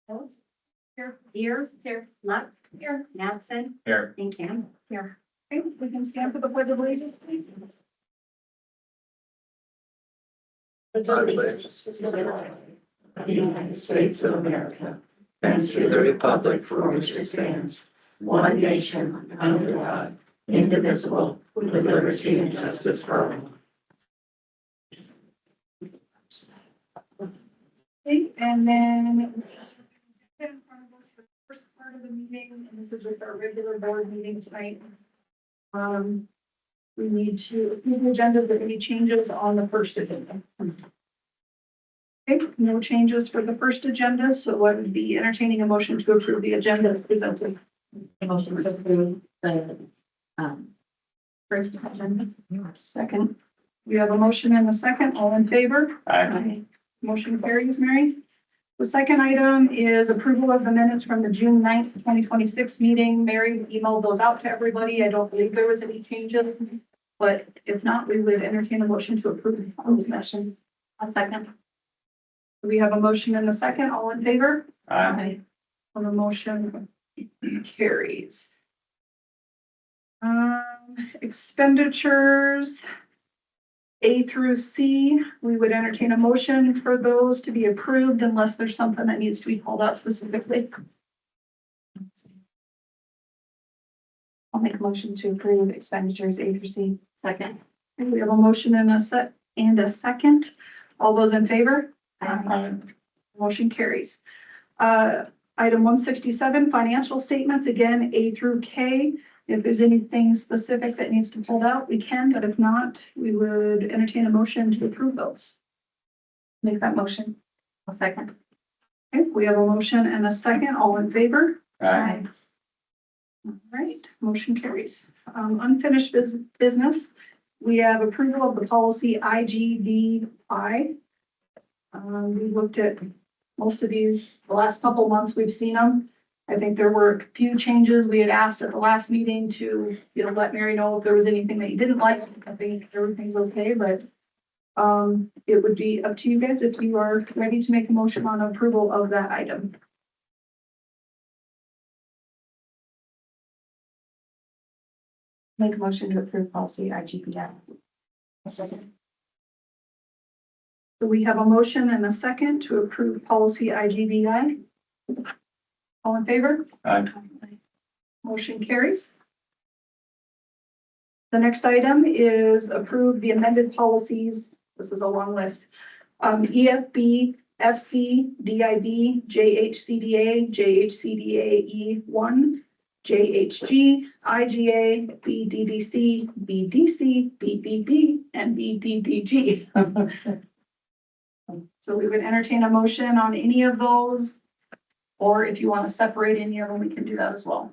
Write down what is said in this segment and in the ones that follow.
Phillips? Here. Deers? Here. Lux? Here. Mattson? Here. And Campbell? Here. Okay, we can stand for the pledge of allegiance, please. allegiance to the flag of the United States of America and to the republic for which it stands, one nation, under God, indivisible, with liberty and justice for all. Okay, and then in front of us for the first part of the meeting, and this is with our regular board meeting tonight. We need to approve the agenda for any changes on the first agenda. Okay, no changes for the first agenda, so I would be entertaining a motion to approve the agenda presented. Motion to approve the, first agenda. Second. We have a motion and a second, all in favor? Aye. Motion carries, Mary. The second item is approval of the minutes from the June 9th, 2026 meeting. Mary emailed those out to everybody. I don't believe there was any changes, but if not, we would entertain a motion to approve those minutes. A second. We have a motion and a second, all in favor? Aye. On the motion carries. Expenditures A through C, we would entertain a motion for those to be approved unless there's something that needs to be called out specifically. I'll make a motion to approve expenditures A through C. Second. We have a motion and a second. All those in favor? Motion carries. Item 167, financial statements, again, A through K. If there's anything specific that needs to be pulled out, we can, but if not, we would entertain a motion to approve those. Make that motion. A second. Okay, we have a motion and a second. All in favor? Aye. All right, motion carries. Unfinished business. We have approval of the policy IGBI. We looked at most of these, the last couple months we've seen them. I think there were a few changes. We had asked at the last meeting to, let Mary know if there was anything that you didn't like. I think everything's okay, but it would be up to you guys if you are ready to make a motion on approval of that item. Make a motion to approve policy IGBI. So we have a motion and a second to approve policy IGBI. All in favor? Aye. Motion carries. The next item is approve the amended policies. This is a long list. EFB, FC, DIB, JHCDA, JHCDA E1, JHG, IGA, BDDC, BDC, BBB, and BDDG. So we would entertain a motion on any of those, or if you want to separate any of them, we can do that as well.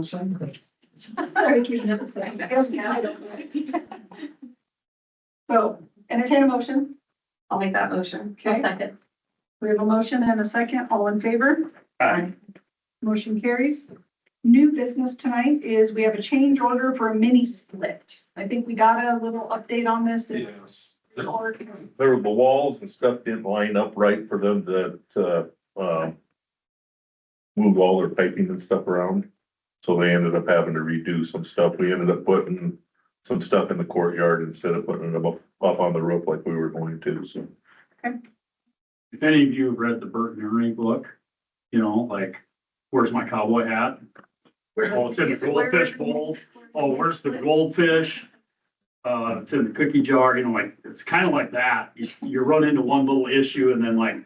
Sorry, keeping up a second. Yes, yeah, I don't know. So entertain a motion. I'll make that motion. Okay. A second. We have a motion and a second. All in favor? Aye. Motion carries. New business tonight is we have a change order for a mini split. I think we got a little update on this. Yes, there were the walls and stuff didn't line up right for them to move all their piping and stuff around. So they ended up having to redo some stuff. We ended up putting some stuff in the courtyard instead of putting them up on the roof like we were going to, so. If any of you have read the Bert and Ernie book, like, where's my cowboy hat? Oh, it's in the goldfish bowl. Oh, where's the goldfish? It's in the cookie jar, like, it's kind of like that. You run into one little issue and then like,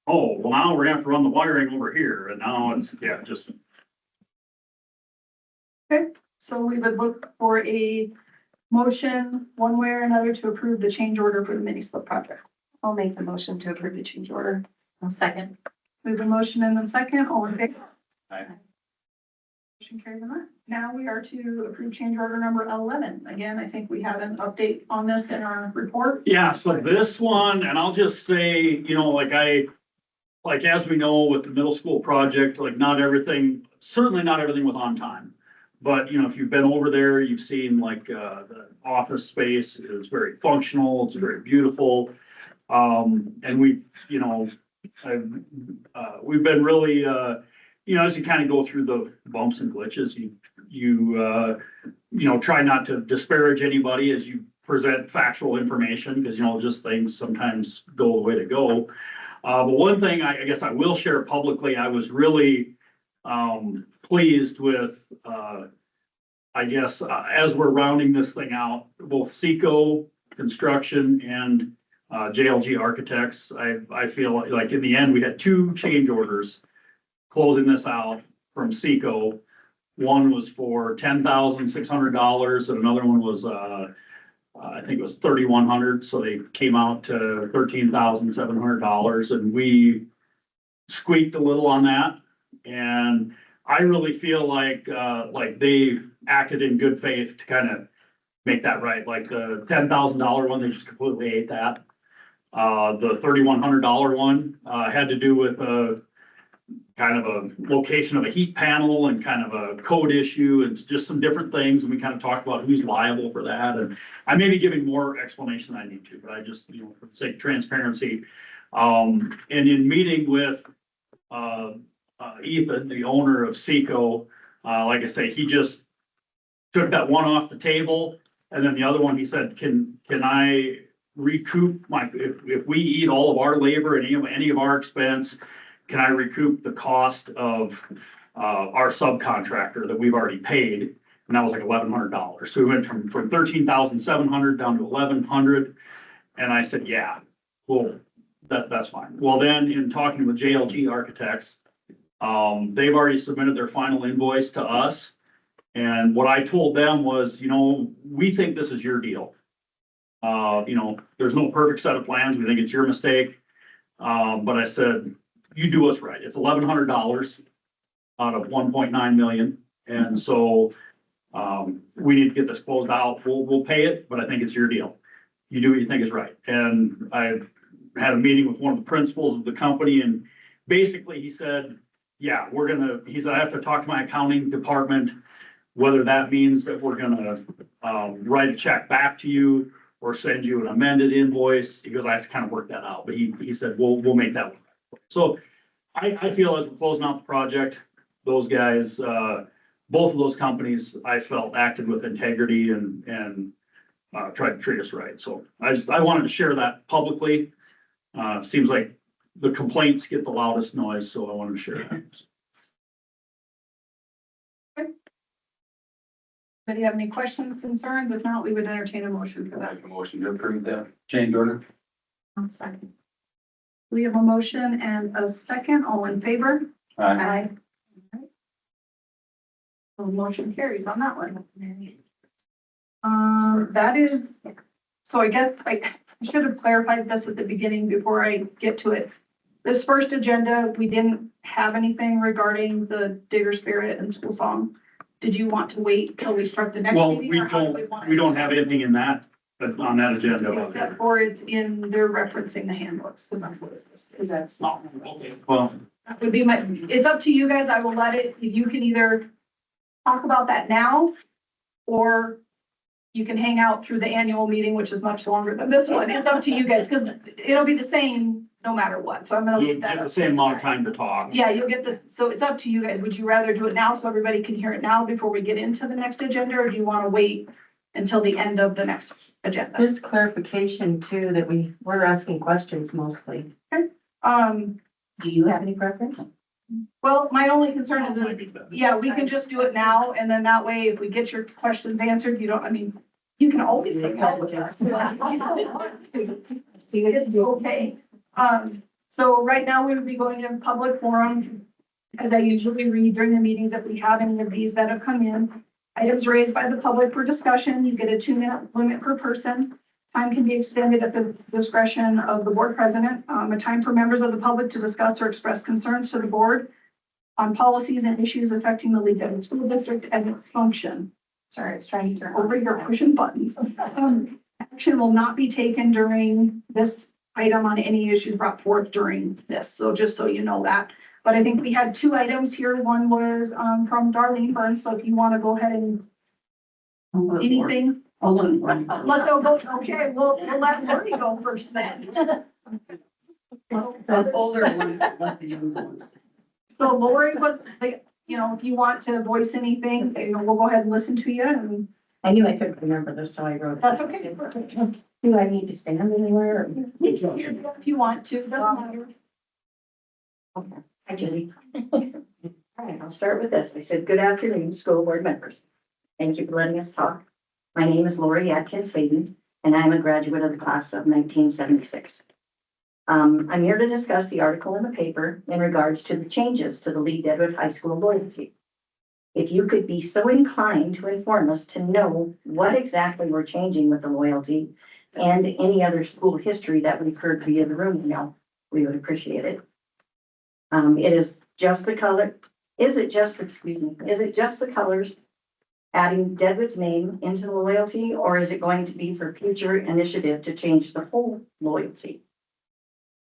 oh, well, now we're gonna have to run the wiring over here. And now it's, yeah, just. So we would look for a motion, one way or another, to approve the change order for the mini split project. I'll make the motion to approve the change order. A second. We have a motion and a second. All in favor? Aye. Motion carries on that. Now we are to approve change order number 11. Again, I think we have an update on this in our report. Yeah, so this one, and I'll just say, like as we know with the middle school project, like not everything, certainly not everything was on time. But, you know, if you've been over there, you've seen like, the office space is very functional, it's very beautiful. And we've, you know, we've been really, you know, as you kind of go through the bumps and glitches, you know, try not to disparage anybody as you present factual information, because, you know, just things sometimes go the way to go. But one thing I guess I will share publicly, I was really, pleased with, I guess, as we're rounding this thing out, both Seco Construction and JLG Architects, I feel like in the end, we had two change orders closing this out from Seco. One was for $10,600 and another one was, I think it was $3,100. So they came out to $13,700 and we squeaked a little on that. And I really feel like they acted in good faith to kind of make that right. Like the $10,000 one, they just completely ate that. The $3,100 one, had to do with a kind of a location of a heat panel and kind of a code issue and just some different things. And we kind of talked about who's liable for that. And I may be giving more explanation than I need to, but I just, you know, for the sake of transparency. And in meeting with, Ethan, the owner of Seco, like I say, he just took that one off the table. And then the other one, he said, can I recoup if we eat all of our labor and any of our expense, can I recoup the cost of, our subcontractor that we've already paid? And that was like $1,100. So we went from 13,700 down to 1,100. And I said, yeah, well, that's fine. Well, then in talking with JLG Architects, they've already submitted their final invoice to us. And what I told them was, you know, we think this is your deal. You know, there's no perfect set of plans. We think it's your mistake. But I said, you do us right. It's $1,100 out of 1.9 million. And so, we need to get this closed out. We'll pay it, but I think it's your deal. You do what you think is right. And I've had a meeting with one of the principals of the company and basically he said, yeah, he said, I have to talk to my accounting department, whether that means that we're gonna, write a check back to you or send you an amended invoice. He goes, I have to kind of work that out, but he said, we'll make that work. So I feel as we're closing out the project, those guys, both of those companies, I felt acted with integrity and tried to treat us right. So I wanted to share that publicly. Seems like the complaints get the loudest noise, so I wanted to share that. Anybody have any questions, concerns? If not, we would entertain a motion for that. Make a motion to approve the change order. Second. We have a motion and a second. All in favor? Aye. So motion carries on that one. That is, so I guess I should have clarified this at the beginning before I get to it. This first agenda, we didn't have anything regarding the Digger Spirit and School Song. Did you want to wait till we start the next Well, meeting? we or how do we don't have anything in that, on that agenda. Except for it's in, they're referencing the handbooks, because that's what it is, because that's not. Well, That would be it's up to you guys, I will let it, you can either talk about that now, or you can hang out through the annual meeting, which is much longer than this one, it's up to you guys, because it'll be the same no matter what, so I'm gonna you'll leave that. get the up. same amount of time to talk. Yeah, you'll get this, so it's up to you guys, would you rather do it now so everybody can hear it now before we get into the next agenda, or do you wanna wait until the end of the next agenda? Just clarification too, that we're asking questions mostly. Do you have any preference? Well, my only concern is, yeah, we can just do it now, and then that way, if we get your questions answered, you don't, I mean, you can always take help with us. It's okay. So right now, we would be going in public forum, as I usually read during the meetings, if we have any of these that have come in. Items raised by the public for discussion, you get a 2-minute limit per person. Time can be extended at the discretion of the board president. A time for members of the public to discuss or express concerns to the board on policies and issues affecting the Lead-Deadwood School District and its function. Sorry, I was trying to turn over here pushing buttons. Action will not be taken during this item on any issues brought forth during this. So just so you know that. But I think we had two items here. One was, from Darlene Burns, so if you want to go ahead and anything, let them go, okay, we'll let Lori go first then. The older one, let the younger one. So Lori was, like, you know, if you want to voice anything, you know, we'll go ahead and listen to you, and I knew I couldn't remember this, so I wrote it. that's okay. Do I need to stand anywhere? or- If you want to, doesn't matter. Okay. Hi, Judy. All right, I'll start with this. I said, good afternoon, school board members. Thank you for letting us talk. My name is Lori Atkins Hayden, and I'm a graduate of the class of 1976. I'm here to discuss the article in the paper in regards to the changes to the Lead-Deadwood High School loyalty. If you could be so inclined to inform us to know what exactly we're changing with the loyalty and any other school history that we've heard via the room email, we would appreciate it. It is just the color, is it just the colors adding Deadwood's name into the loyalty, or is it going to be for future initiative to change the whole loyalty?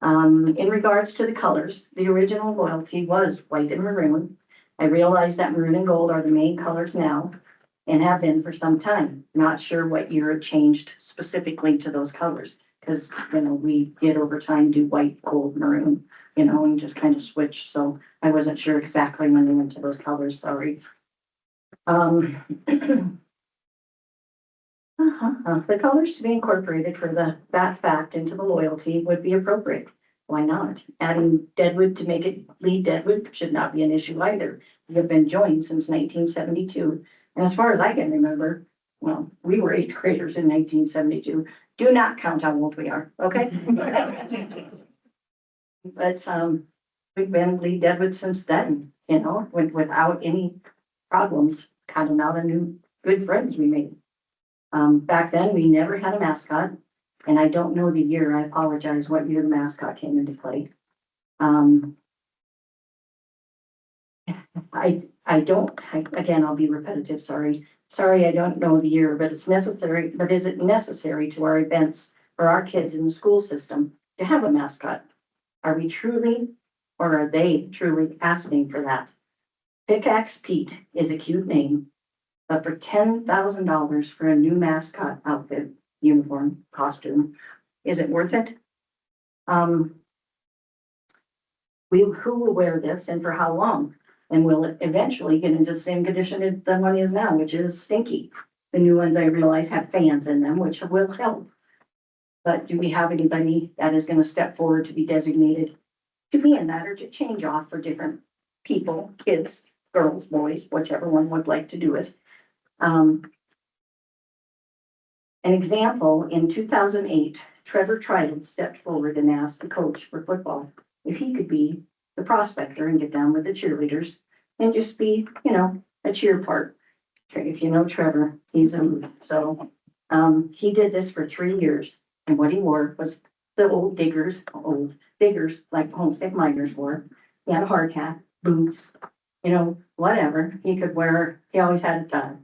In regards to the colors, the original loyalty was white and maroon. I realize that maroon and gold are the main colors now and have been for some time. Not sure what year it changed specifically to those colors, because, you know, we did over time do white, gold, maroon, you know, and just kind of switch. So I wasn't sure exactly when they went to those colors, sorry. The colors to be incorporated for that fact into the loyalty would be appropriate. Why not? Adding Deadwood to make it Lead-Deadwood should not be an issue either. We have been joined since 1972. And as far as I can remember, well, we were eighth graders in 1972. Do not count how old we are, okay? But, we've been Lead-Deadwood since then, you know, without any problems, kind of not a new good friends we made. Back then, we never had a mascot, and I don't know the year, I apologize, what year the mascot came into play. Again, I'll be repetitive, sorry. Sorry, I don't know the year, but it's necessary, but is it necessary to our events for our kids in the school system to have a mascot? Are we truly, or are they truly asking for that? Pickaxe Pete is a cute name, but for $10,000 for a new mascot outfit, uniform, costume, is it worth it? Who will wear this and for how long? And will it eventually get into the same condition the one is now, which is stinky? The new ones I realize have fans in them, which will help. But do we have anybody that is gonna step forward to be designated to be in that, or to change off for different people, kids, girls, boys, whichever one would like to do it? An example, in 2008, Trevor Trident stepped forward and asked the coach for football if he could be the prospector and get down with the cheerleaders and just be, you know, a cheer part. If you know Trevor, he's he did this for 3 years, and what he wore was the old diggers like Homestead miners wore. He had a hard hat, boots, you know, whatever he could wear. He always had a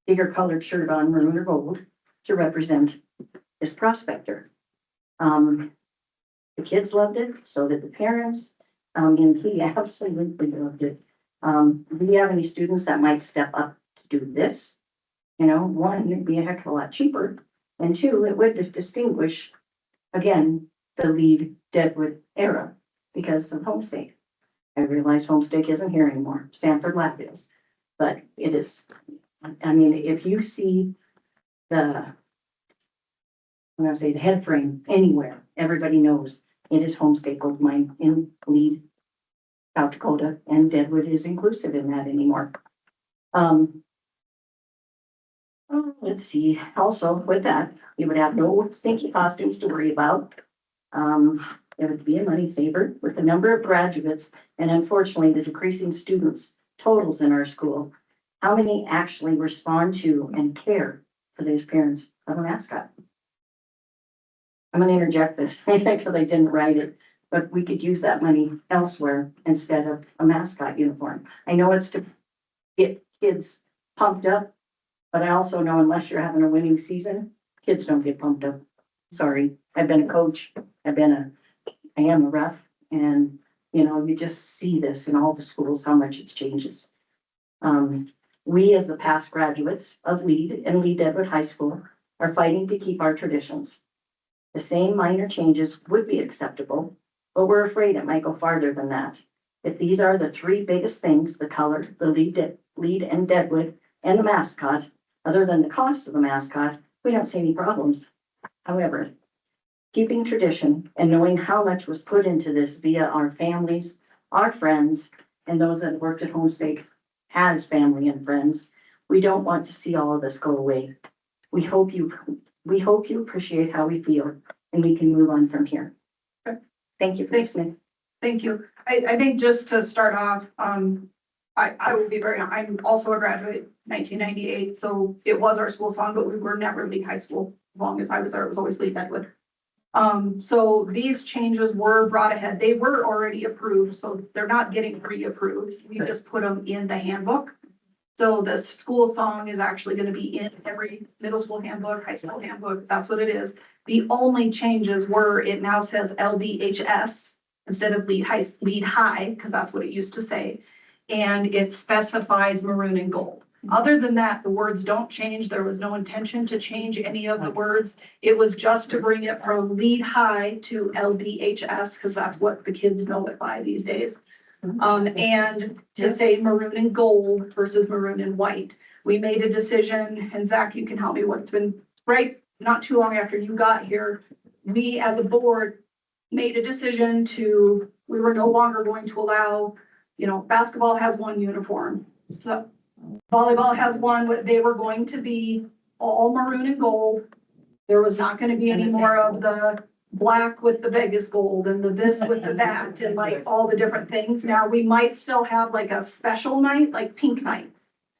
digger colored shirt on, maroon or gold, to represent this prospector. The kids loved it, so did the parents, and he absolutely loved it. Do we have any students that might step up to do this? You know, one, it'd be a heck of a lot cheaper, and two, it would distinguish, again, the Lead-Deadwood era because of Homestake. I realize Homestake isn't here anymore, Sanford Lafayette, but it is. I mean, if you see the head frame anywhere, everybody knows it is Homestake Gold Mine in Lead, South Dakota, and Deadwood is inclusive in that anymore. Let's see, also with that, you would have no stinky costumes to worry about. It would be a money saver with the number of graduates and unfortunately the decreasing students totals in our school. How many actually respond to and care for these parents of a mascot? I'm gonna interject this because I didn't write it, but we could use that money elsewhere instead of a mascot uniform. I know it's to get kids pumped up, but I also know unless you're having a winning season, kids don't get pumped up. Sorry, I've been a coach, I am a ref, and You know, you just see this in all the schools, how much it changes. We, as the past graduates of Lead and Lead-Deadwood High School, are fighting to keep our traditions. The same minor changes would be acceptable, but we're afraid it might go farther than that. If these are the three biggest things, the color, the lead and Deadwood, and the mascot, other than the cost of the mascot, we don't see any problems. However, keeping tradition and knowing how much was put into this via our families, our friends, and those that worked at Homestake as family and friends, we don't want to see all of this go away. We hope you appreciate how we feel and we can move on from here. Thank you for listening. Thank you. I think just to start off, I will be I'm also a graduate, 1998, so it was our school song, but we were never Lead High School. As long as I was there, it was always Lead-Deadwood. So these changes were brought ahead. They were already approved, so they're not getting pre-approved. We just put them in the handbook. So the school song is actually gonna be in every middle school handbook, high school handbook. That's what it is. The only changes were, it now says LDHS instead of Lead High, because that's what it used to say. And it specifies maroon and gold. Other than that, the words don't change. There was no intention to change any of the words. It was just to bring it from Lead High to LDHS, because that's what the kids know it by these days. And to say maroon and gold versus maroon and white. We made a decision, and Zach, you can help me, what's been right, not too long after you got here, we as a board made a decision we were no longer going to allow, basketball has one uniform. So volleyball has one, they were going to be all maroon and gold. There was not gonna be any more of the black with the Vegas gold and the this with the that and like all the different things. Now, we might still have like a special night, like pink night.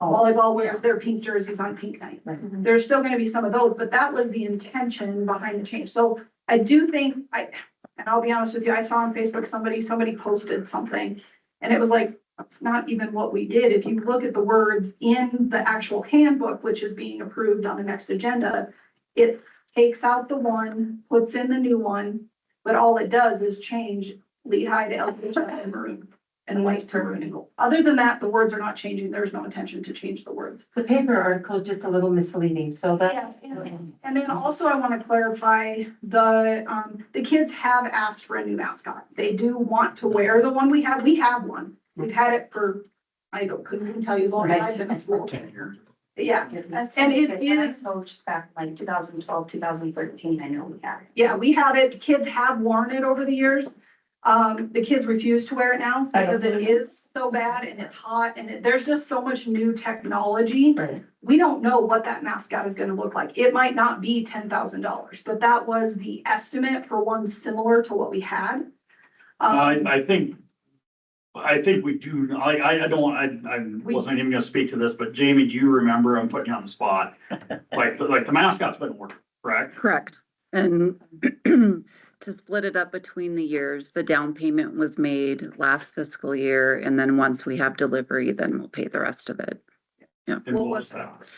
Volleyball wears their pink jerseys on pink night. There's still gonna be some of those, but that was the intention behind the change. So I do think, and I'll be honest with you, I saw on Facebook, somebody posted something and it was like, that's not even what we did. If you look at the words in the actual handbook, which is being approved on the next agenda, it takes out the one, puts in the new one, but all it does is change Lead High to LDHS and maroon and white to maroon and gold. Other than that, the words are not changing. There's no intention to change the words. The paper article is just a little misleading, so that. Yes, and then also I want to clarify, the kids have asked for a new mascot. They do want to wear the one we have. We have one. We've had it for, couldn't even tell you as long as I've been in school. 10 years. Yeah, And it is, coached back like 2012, 2013, I know we had. yeah, we have it. Kids have worn it over the years. The kids refuse to wear it now because it is so bad and it's hot and there's just so much new technology. Right. We don't know what that mascot is gonna look like. It might not be $10,000, but that was the estimate for one similar to what we had. I think we do, I wasn't even gonna speak to this, but Jamie, do you remember, I'm putting you on the spot, like the mascot's been ordered, correct? Correct. And to split it up between the years, the down payment was made last fiscal year. And then once we have delivery, then we'll pay the rest of it. And What what was was that?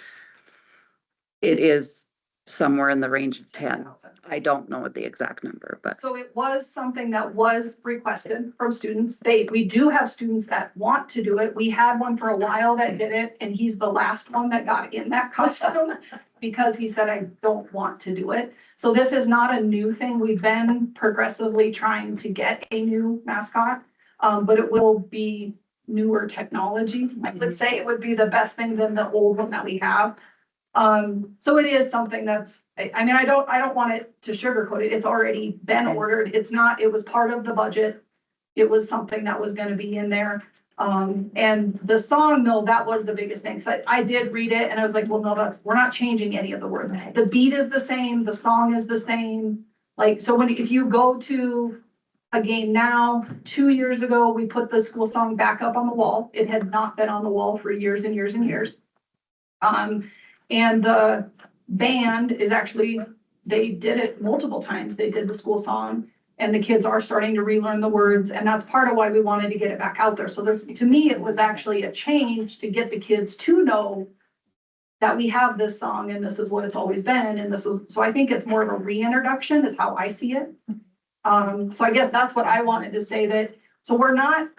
It is somewhere in the range of 10. I don't know the exact number, but So it was something that was requested from students. We do have students that want to do it. We had one for a while that did it, and he's the last one that got in that costume because he said, I don't want to do it. So this is not a new thing. We've been progressively trying to get a new mascot, but it will be newer technology. I would say it would be the best thing than the old one that we have. So it is something that's, I mean, I don't want it to sugarcoat it. It's already been ordered. It was part of the budget. It was something that was gonna be in there. And the song though, that was the biggest thing. So I did read it and I was like, well, no, we're not changing any of the words. The beat is the same, the song is the same. Like, so if you go to a game now, 2 years ago, we put the school song back up on the wall. It had not been on the wall for years and years and years. And the band is actually, they did it multiple times. They did the school song and the kids are starting to relearn the words. And that's part of why we wanted to get it back out there. So to me, it was actually a change to get the kids to know that we have this song and this is what it's always been. And so I think it's more of a reintroduction is how I see it. So I guess that's what I wanted to say, that So we're not,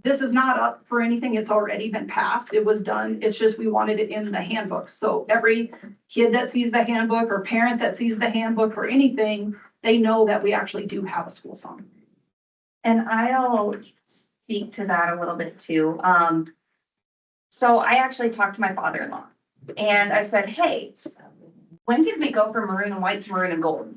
this is not up for anything. It's already been passed. It was done. It's just we wanted it in the handbook. So every kid that sees the handbook or parent that sees the handbook or anything, they know that we actually do have a school song. And I'll speak to that a little bit too. So I actually talked to my father-in-law and I said, hey, when did we go from maroon and white to maroon and gold?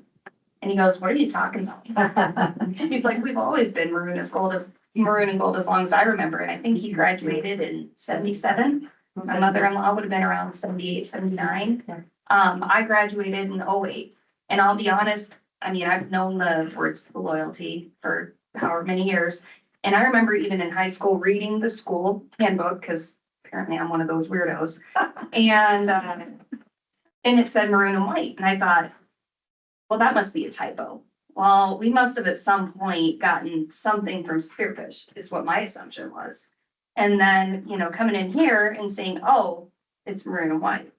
And he goes, what are you talking about? He's like, we've always been maroon and gold as long as I remember. And I think he graduated in 77. My mother-in-law would have been around 78, 79. I graduated in 08. And I'll be honest, I mean, I've known the words of loyalty for however many years. And I remember even in high school reading the school handbook, because apparently I'm one of those weirdos. And it said maroon and white. And I thought, well, that must be a typo. Well, we must have at some point gotten something from Spearfish, is what my assumption was. And then, coming in here and saying, oh, it's maroon and white.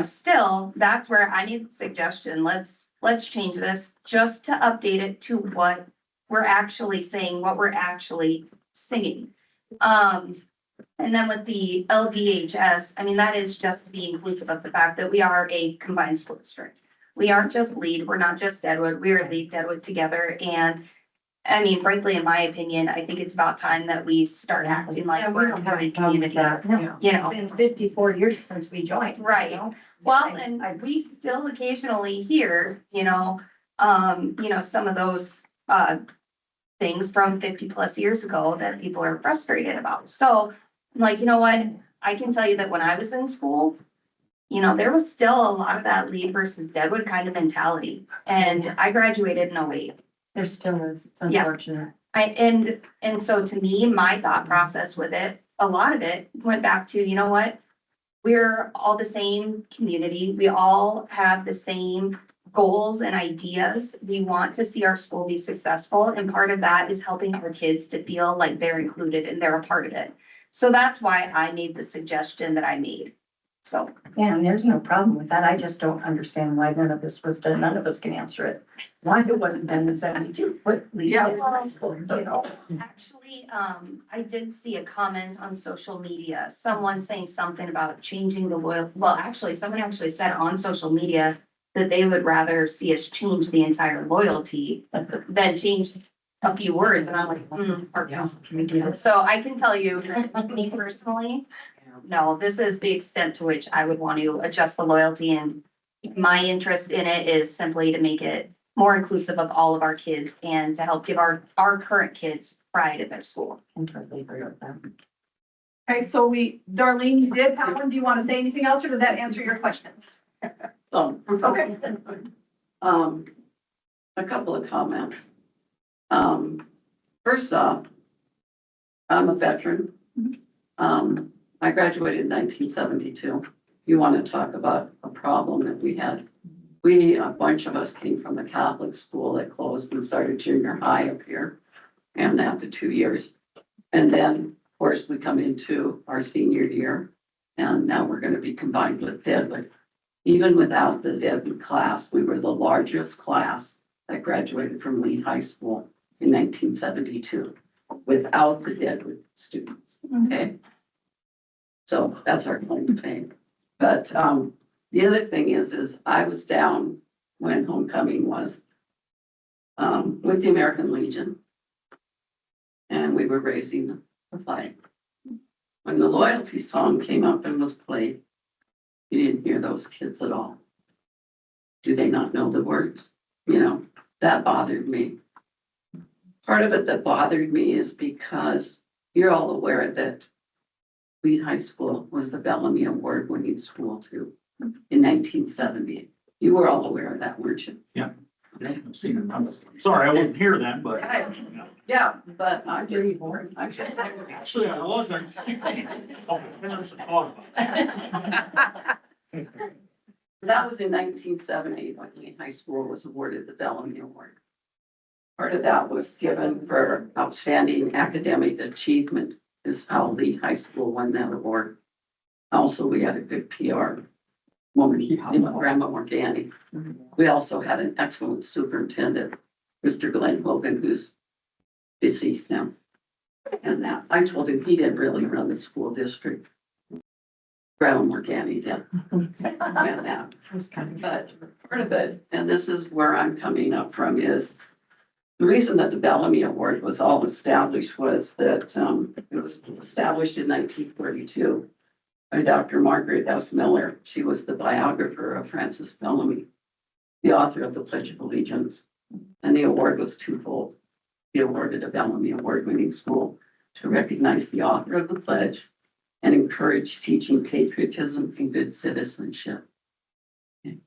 Still, that's where I made the suggestion. Let's change this just to update it to what we're actually saying, what we're actually singing. And then with the LDHS, I mean, that is just to be inclusive of the fact that we are a combined school district. We aren't just Lead, we're not just Deadwood, we're Lead-Deadwood together. And I mean, frankly, in my opinion, I think it's about time that we start acting like we're a combined community. It's been 54 years since we joined. Right. Well, and we still occasionally hear, some of those things from 50 plus years ago that people are frustrated about. So I'm like, you know what? I can tell you that when I was in school, there was still a lot of that Lead versus Deadwood kind of mentality. And I graduated in 08. There still is, it's Yeah. unfortunate. And so to me, my thought process with it, a lot of it went back to, you know what? We're all the same community. We all have the same goals and ideas. We want to see our school be successful. And part of that is helping our kids to feel like they're included and they're a part of it. So that's why I made the suggestion that I made. So. Yeah, and there's no problem with that. I just don't understand why none of this was done. None of us can answer it. Why it wasn't done in 72, but Actually, I did see a comment on social media, someone saying something about changing the someone actually said on social media that they would rather see us change the entire loyalty than change a few words. And I'm like, can we do this? So I can tell you, me personally, no, this is the extent to which I would want to adjust the loyalty, and my interest in it is simply to make it more inclusive of all of our kids and to help give our current kids pride in their school. I'm totally agree with that. Okay, so Darlene, you did have one. Do you want to say anything else or does that answer your questions? Okay. A couple of comments. First off, I'm a veteran. I graduated in 1972. You want to talk about a problem that we had? A bunch of us came from the Catholic school that closed and started junior high up here. And after 2 years. And then, of course, we come into our senior year and now we're going to be combined with Deadwood. Even without the Deadwood class, we were the largest class that graduated from Lead High School in 1972 without the Deadwood students, okay? So that's our claim to fame. But the other thing is I was down when homecoming was with the American Legion. And we were raising the flag. When the loyalty song came up and was played, you didn't hear those kids at all. Do they not know the words? That bothered me. Part of it that bothered me is because you're all aware that Lead High School was the Bellamy Award-winning school too in 1970. You were all aware of that, weren't you? Yeah. I've seen it. I'm sorry, I wasn't here then, but. Yeah, but I'm just. Actually, I wasn't. Oh, parents have thought about it. That was in 1970 when Lead High School was awarded the Bellamy Award. Part of that was given for outstanding academic achievement is how Lead High School won that award. Also, we had a good PR woman in Grandma Morgani. We also had an excellent superintendent, Mr. Glenn Hogan, who's deceased now. And that, I told him he didn't really run the school district. Brown Morgani did. And that. But part of it, and this is where I'm coming up from, is the reason that the Bellamy Award was all established was that it was established in 1942 by Dr. Margaret S. Miller. She was the biographer of Francis Bellamy, the author of the Pledge of Allegiance. And the award was twofold. He awarded a Bellamy Award-winning school to recognize the author of the pledge and encourage teaching patriotism and good citizenship. Okay.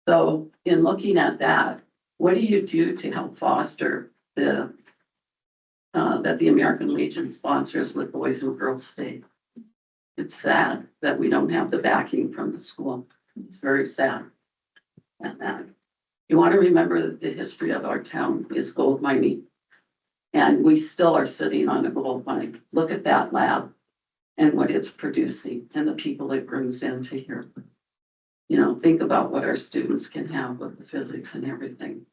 So in looking at that, what do you do to help foster the that the American Legion sponsors with Boys and Girls Day? It's sad that we don't have the backing from the school. It's very sad. And that you want to remember that the history of our town is gold mining. And we still are sitting on a gold mine. Look at that lab and what it's producing and the people it brings into here. You know, think about what our students can have with the physics and everything.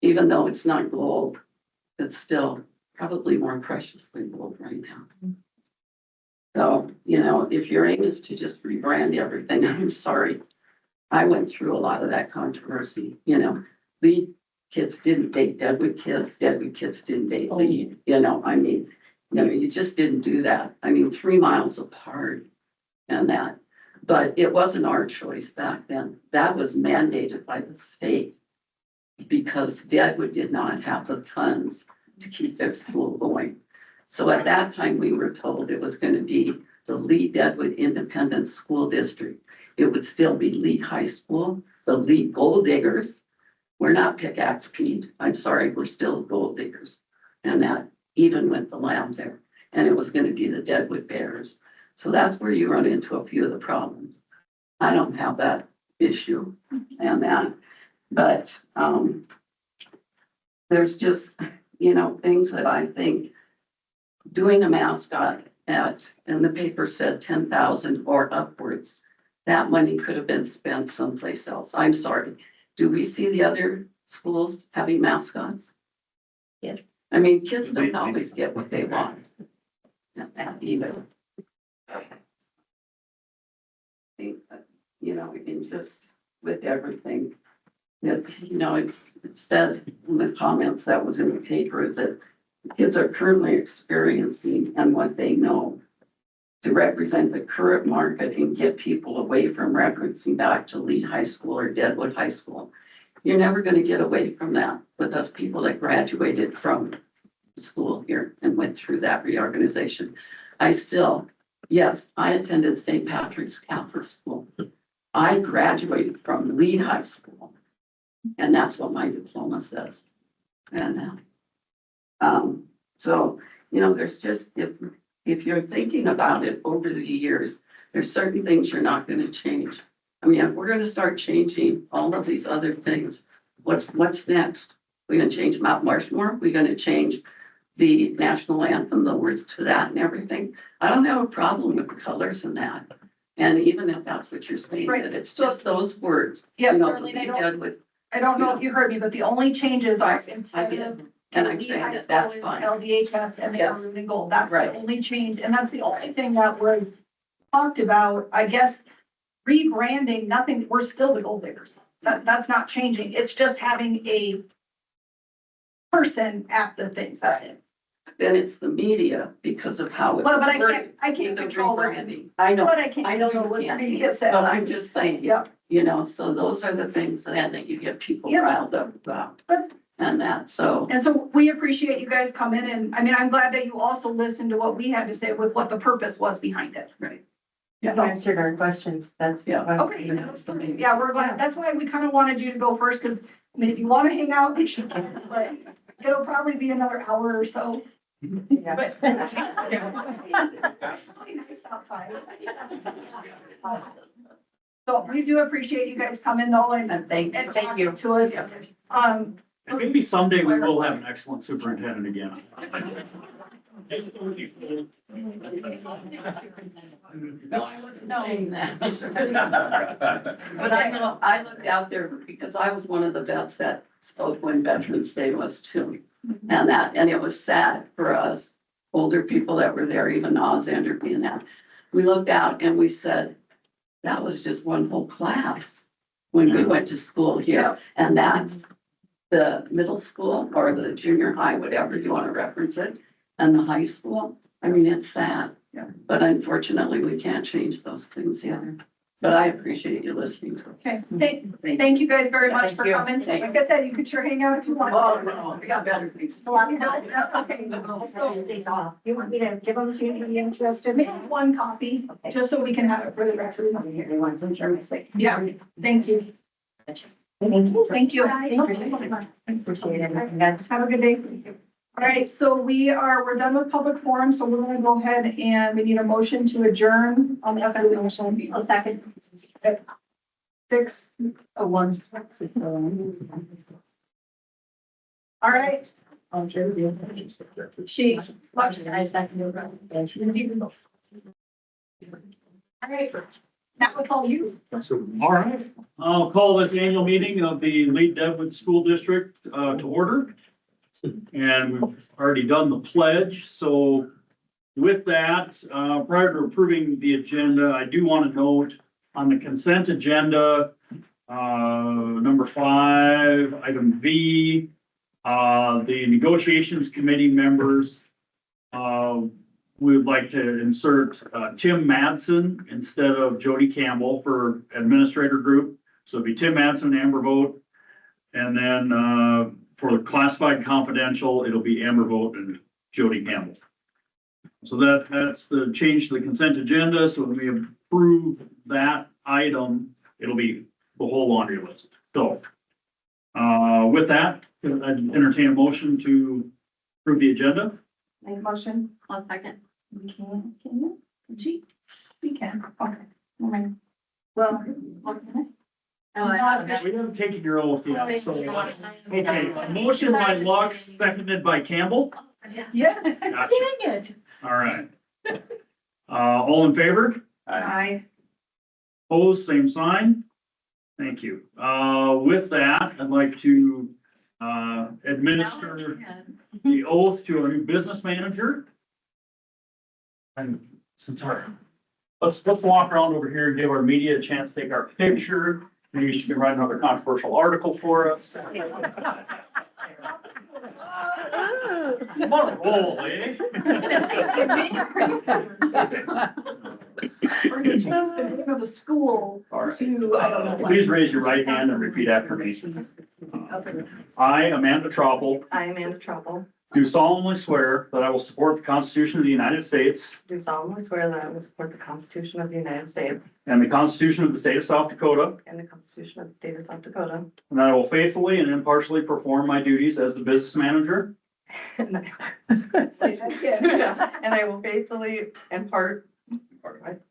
Even though it's not gold, it's still probably more precious than gold right now. So, you know, if your aim is to just rebrand everything, I'm sorry. I went through a lot of that controversy, you know. Lead kids didn't date Deadwood kids didn't date Lead, you know, I mean, you know, you just didn't do that. I mean, 3 miles apart and that, but it wasn't our choice back then. That was mandated by the state because Deadwood did not have the funds to keep their school going. So at that time, we were told it was going to be the Lead-Deadwood Independent School District. It would still be Lead High School, the Lead Gold Diggers. We're not Pickaxe Pete. I'm sorry, we're still Gold Diggers. And that even with the lab there. And it was going to be the Deadwood Bears. So that's where you run into a few of the problems. I don't have that issue and that, but there's just, you know, things that I think doing a mascot at, and the paper said 10,000 or upwards, that money could have been spent someplace else. I'm sorry. Do we see the other schools having mascots? Yeah. I mean, kids don't always get what they want. Not that either. I think that, you know, in just with everything that, you know, it's said in the comments that was in the paper is that kids are currently experiencing and what they know to represent the current market and get people away from referencing back to Lead High School or Deadwood High School. You're never going to get away from that with us people that graduated from school here and went through that reorganization. Yes, I attended St. Patrick's Catholic School. I graduated from Lead High School, and that's what my diploma says. And so, you know, there's just, if you're thinking about it over the years, there's certain things you're not going to change. I mean, if we're going to start changing all of these other things, what's next? We're going to change Mount Rushmore. We're going to change the national anthem, the words to that and everything. I don't have a problem with the colors and that. And even if that's what you're saying, Right. that it's just those words. Yeah, you know, Darlene, Lead-Deadwood. I don't know if you heard me, but the only changes are I instead did. of And I'm Lead saying High that that's School is fine. LDHS and they are Yes. maroon and gold. That's the Right. only change. And that's the only thing that was talked about, I guess, rebranding, nothing, we're still the Gold Diggers. That's not changing. It's just having a person at the things. That's it. Then it's the media because of how it's Well, but I worded, can't the control it. rebranding. I know, But I can't I know control you what the can't. media says. But I'm just saying, Yep. you know, so those are the things that you get people Yeah. riled up about. But- And that, so, And so we appreciate you guys coming in. I mean, I'm glad that you also listened to what we had to say with what the purpose was behind it. right. You've answered our questions. That's. Yeah. Okay, that's fine. Yeah, we're glad. That's why we kind of wanted you to go first, because, I mean, if you want to hang out, you should, but it'll probably be another hour or so. Yeah. But it's really nice outside. So we do appreciate you guys coming though and And thank you. talking to us. Yes. And maybe someday we will have an excellent superintendent again. No, I wasn't saying that. But I know, I looked out there because I was one of the vets that spoke when Veterans Day was too. And it was sad for us, older people that were there, even Alexander being that. We looked out and we said, that was just one whole class when we went to school here. And that's the middle school or the junior high, whatever you want to reference it, and the high school. I mean, it's sad. Yeah. But unfortunately, we can't change those things yet. But I appreciate you listening to us. Okay, thank you guys very much for Thank you. coming. Like I said, you could sure hang out if you want. Oh, no, we got better things. Okay. So these off. You want me to give them to you, be interested? We have one copy, just so we can have it for the record. Everyone, some germ sick. Yeah, thank you. Thank you. Thank you. Appreciate it. That's Have a good day. All right, so we're done with public forum, so we're gonna go ahead and we need a motion to adjourn on the FID motion. a second. 6:01. All right, she. I second. All right, now it's all you. All right, I'll call this annual meeting of the Lead-Deadwood School District to order. And we've already done the pledge, so with that, prior to approving the agenda, I do want to note on the consent agenda, number 5, item V, the negotiations committee members, we would like to insert Tim Madsen instead of Jody Campbell for administrator group. So it'd be Tim Madsen, Amber Vogt, and then for classified confidential, it'll be Amber Vogt and Jody Campbell. So that's the change to the consent agenda. So when we approve that item, it'll be the whole laundry list. So with that, I'd entertain a motion to approve the agenda. Make a motion. I'll second. We can you? Can she? We can, okay. All right. Well. Oh, I have We haven't taken your oath yet, so. it. Okay, motion by Lux, seconded by Campbell. Yes. Gotcha. Dang it. All right. All in favor? Aye. Opposed, same sign. Thank you. With that, I'd like to administer the oath to our new business manager. And since let's walk around over here and give our media a chance to take our picture. Maybe she can write another controversial article for us. What a roll, eh? We're gonna change the name of the school All right. to, I don't know. what. Please raise your right hand and repeat after me. I, Amanda Tropple, I, Amanda Trouble, do solemnly swear that I will support the Constitution of the United States do solemnly swear that I will support the Constitution of the United States and the Constitution of the State of South Dakota, and the Constitution of the State of South Dakota. and that I will faithfully and impartially perform my duties as the business manager And Say that again. I will faithfully impartially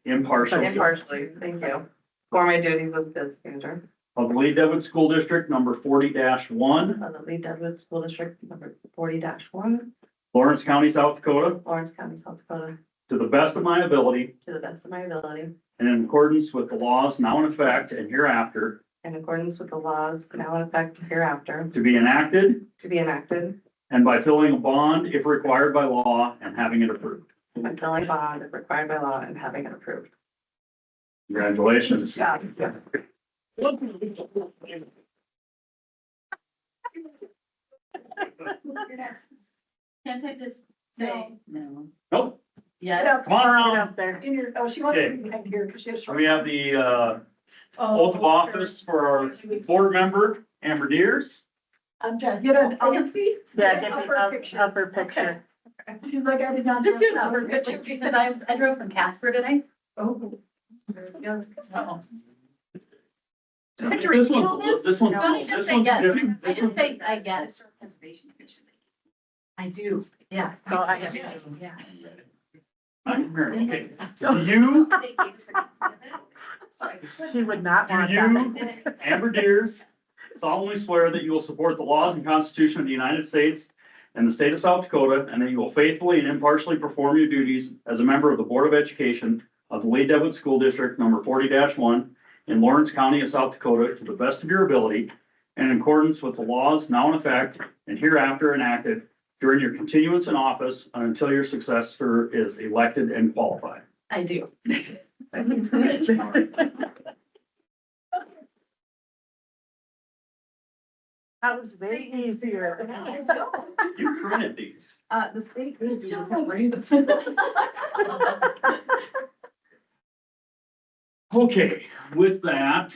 impartially, thank you, for my duties as business manager of the Lead-Deadwood School District number 40-1, of the Lead-Deadwood School District number 40-1, Lawrence County, South Dakota, Lawrence County, South Dakota, to the best of my ability to the best of my ability, and in accordance with the laws now in effect and hereafter in accordance with the laws now in effect hereafter, to be enacted, to be enacted, and by filling a bond if required by law and having it approved. and filling bond if required by law and having it approved. Congratulations. Can't I just No. No. Nope, Yes. come on around. Up there. In your, oh, she wants to be behind here because she has short. We have the oath of office for our board member, Amber Deers. I'm just. Get an fancy? Yeah, get Upper the picture. upper picture. She's like, I did not. Just do an upper picture because I drove from Casper today. Oh. This one's, this one's, Don't you this just say one's yes? different. I just say, I guess. I do, yeah. Oh, I do. Yeah. Okay. Do you, She would not do you, Amber Deers, solemnly swear that you will support the laws and Constitution of the United States and the state of South Dakota, and that you will faithfully and impartially perform your duties as a member of the Board of Education of the Lead-Deadwood School District number 40-1 in Lawrence County of South Dakota to the best of your ability and in accordance with the laws now in effect and hereafter enacted during your continuance in office and until your successor is elected and qualified. I do. That was way easier. You printed these. The state needs you. Okay, with that,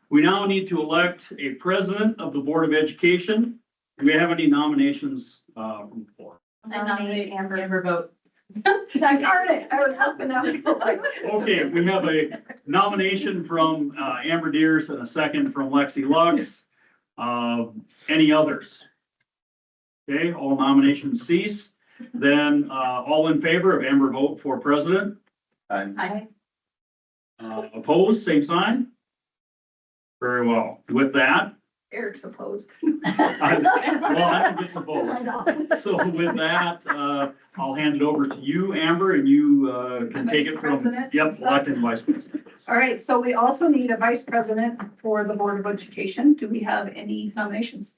we now need to elect a president of the Board of Education. Do we have any nominations, from the floor? I nominate Amber vote. Darn it, I was hoping that would go like. Okay, we have a nomination from Amber Deers and a second from Lexi Lux. Any others? Okay, all nominations cease. Then all in favor of Amber vote for president? I. Opposed, same sign? Very well. With that, Eric's opposed. well, I can get the vote. So with that, I'll hand it over to you, Amber, and you can take it from, Vice president? yep, elected vice president. All right, so we also need a vice president for the Board of Education. Do we have any nominations?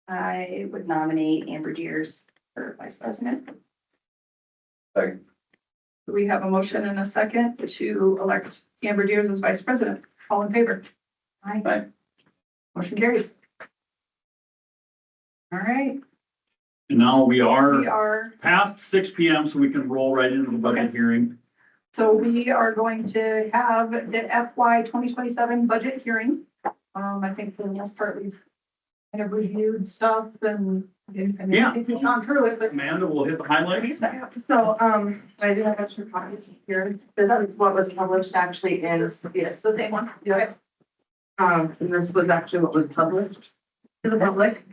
I would nominate Amber Deers for vice president. Second. We have a motion and a second to elect Amber Deers as vice president. All in favor? Aye. Motion carries. All right, And now we we are are, past 6 PM, so we can roll right into the budget hearing. so we are going to have the FY 2027 budget hearing. I think for the most part, we've kind of reviewed stuff and Yeah. if you've gone through it, but Amanda will hit the highlights. So, I do have extra copies here. This is what was published actually in, yes, the same one. Yeah. And this was actually what was published to the public.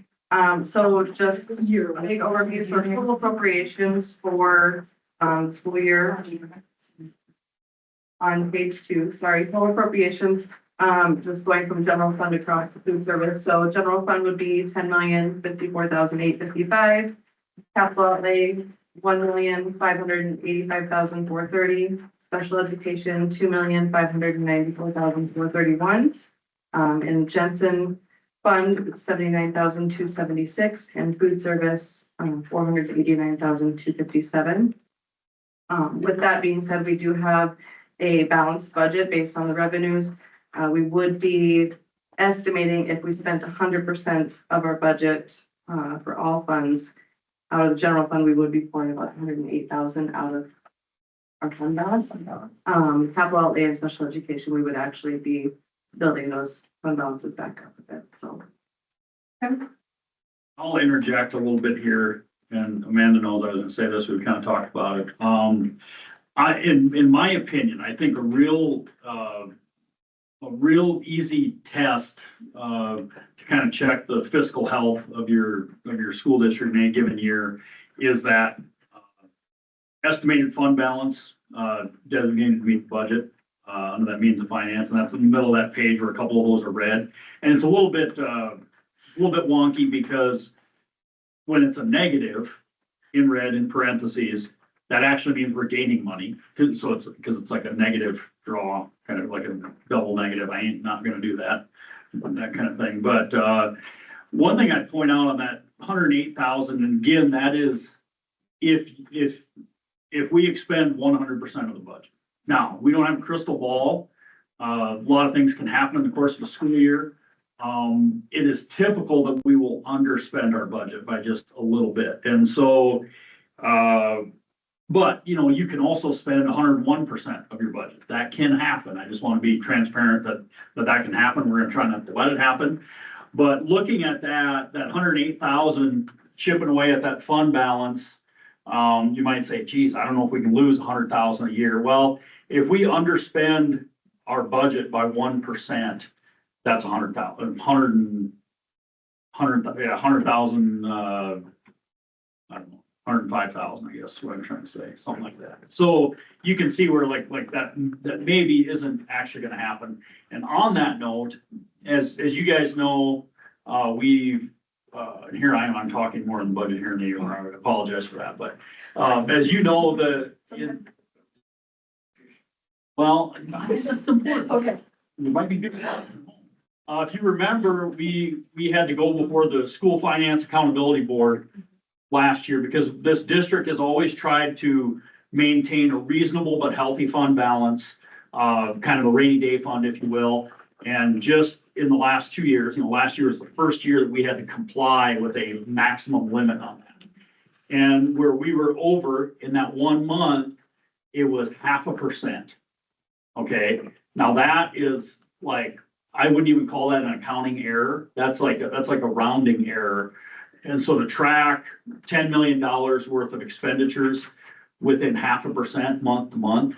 So just a big overview, so total appropriations for, school year. On page 2, sorry, total appropriations, just going from general fund across to food service. So general fund would be 10,054,855. Capital outlay, 1,585,430. Special education, 2,594,431. And Jensen fund, 79,276, and food service, 489,257. With that being said, we do have a balanced budget based on the revenues. We would be estimating if we spent 100% of our budget for all funds out of the general fund, we would be pouring about 108,000 out of our fund balance. Capital outlay and special education, we would actually be building those fund balances back up a bit, so. I'll interject a little bit here, and Amanda knows I was gonna say this, we've kind of talked about it. In my opinion, I think a real easy test, to kind of check the fiscal health of your school district in any given year is that estimated fund balance, designated to meet the budget, under that means of finance, and that's in the middle of that page where a couple of those are red. And it's a little bit wonky because when it's a negative in red in parentheses, that actually means we're gaining money. So it's because it's like a negative draw, kind of like a double negative. I ain't not gonna do that kind of thing. But one thing I'd point out on that 108,000, and again, that is if we expend 100% of the budget. Now, we don't have a crystal ball. A lot of things can happen in the course of a school year. It is typical that we will underspend our budget by just a little bit. And so, but you know, you can also spend 101% of your budget. That can happen. I just want to be transparent that can happen. We're gonna try not to let it happen. But looking at that 108,000 chipping away at that fund balance, you might say, geez, I don't know if we can lose 100,000 a year. Well, if we underspend our budget by 1%, that's 100,000, 100,000, I don't know, 105,000, I guess, is what I'm trying to say, something like that. So you can see where like that maybe isn't actually gonna happen. And on that note, as you guys know, we've and here I'm talking more in the budget here than you are, I apologize for that, but, as you know, well, that's important. Okay. It might be good. If you remember, we had to go before the School Finance Accountability Board last year because this district has always tried to maintain a reasonable but healthy fund balance, kind of a rainy day fund, if you will. And just in the last 2 years, last year was the first year that we had to comply with a maximum limit on that. And where we were over in that 1 month, it was 0.5%. Okay, now that is like, I wouldn't even call that an accounting error. That's like a rounding error. And so to track $10 million worth of expenditures within 0.5% month to month,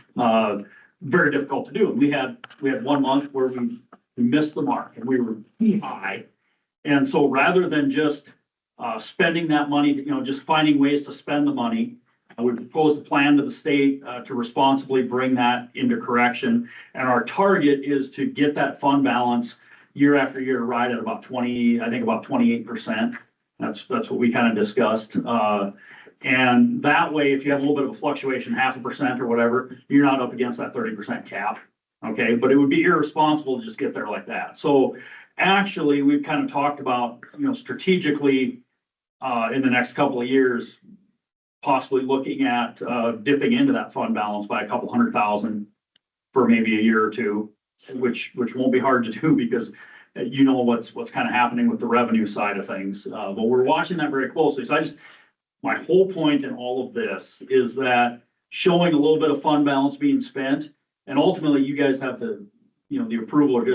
very difficult to do. And we had 1 month where we missed the mark and we were high. And so rather than just spending that money, just finding ways to spend the money, we proposed a plan to the state to responsibly bring that into correction. And our target is to get that fund balance year after year right at about 28%. That's what we kind of discussed. And that way, if you have a little bit of a fluctuation, 0.5% or whatever, you're not up against that 30% cap. Okay, but it would be irresponsible to just get there like that. So actually, we've kind of talked about, strategically in the next couple of years, possibly looking at dipping into that fund balance by a couple $100,000 for maybe a year or two, which won't be hard to do because what's kind of happening with the revenue side of things. But we're watching that very closely. So my whole point in all of this is that showing a little bit of fund balance being spent, and ultimately you guys have the approval or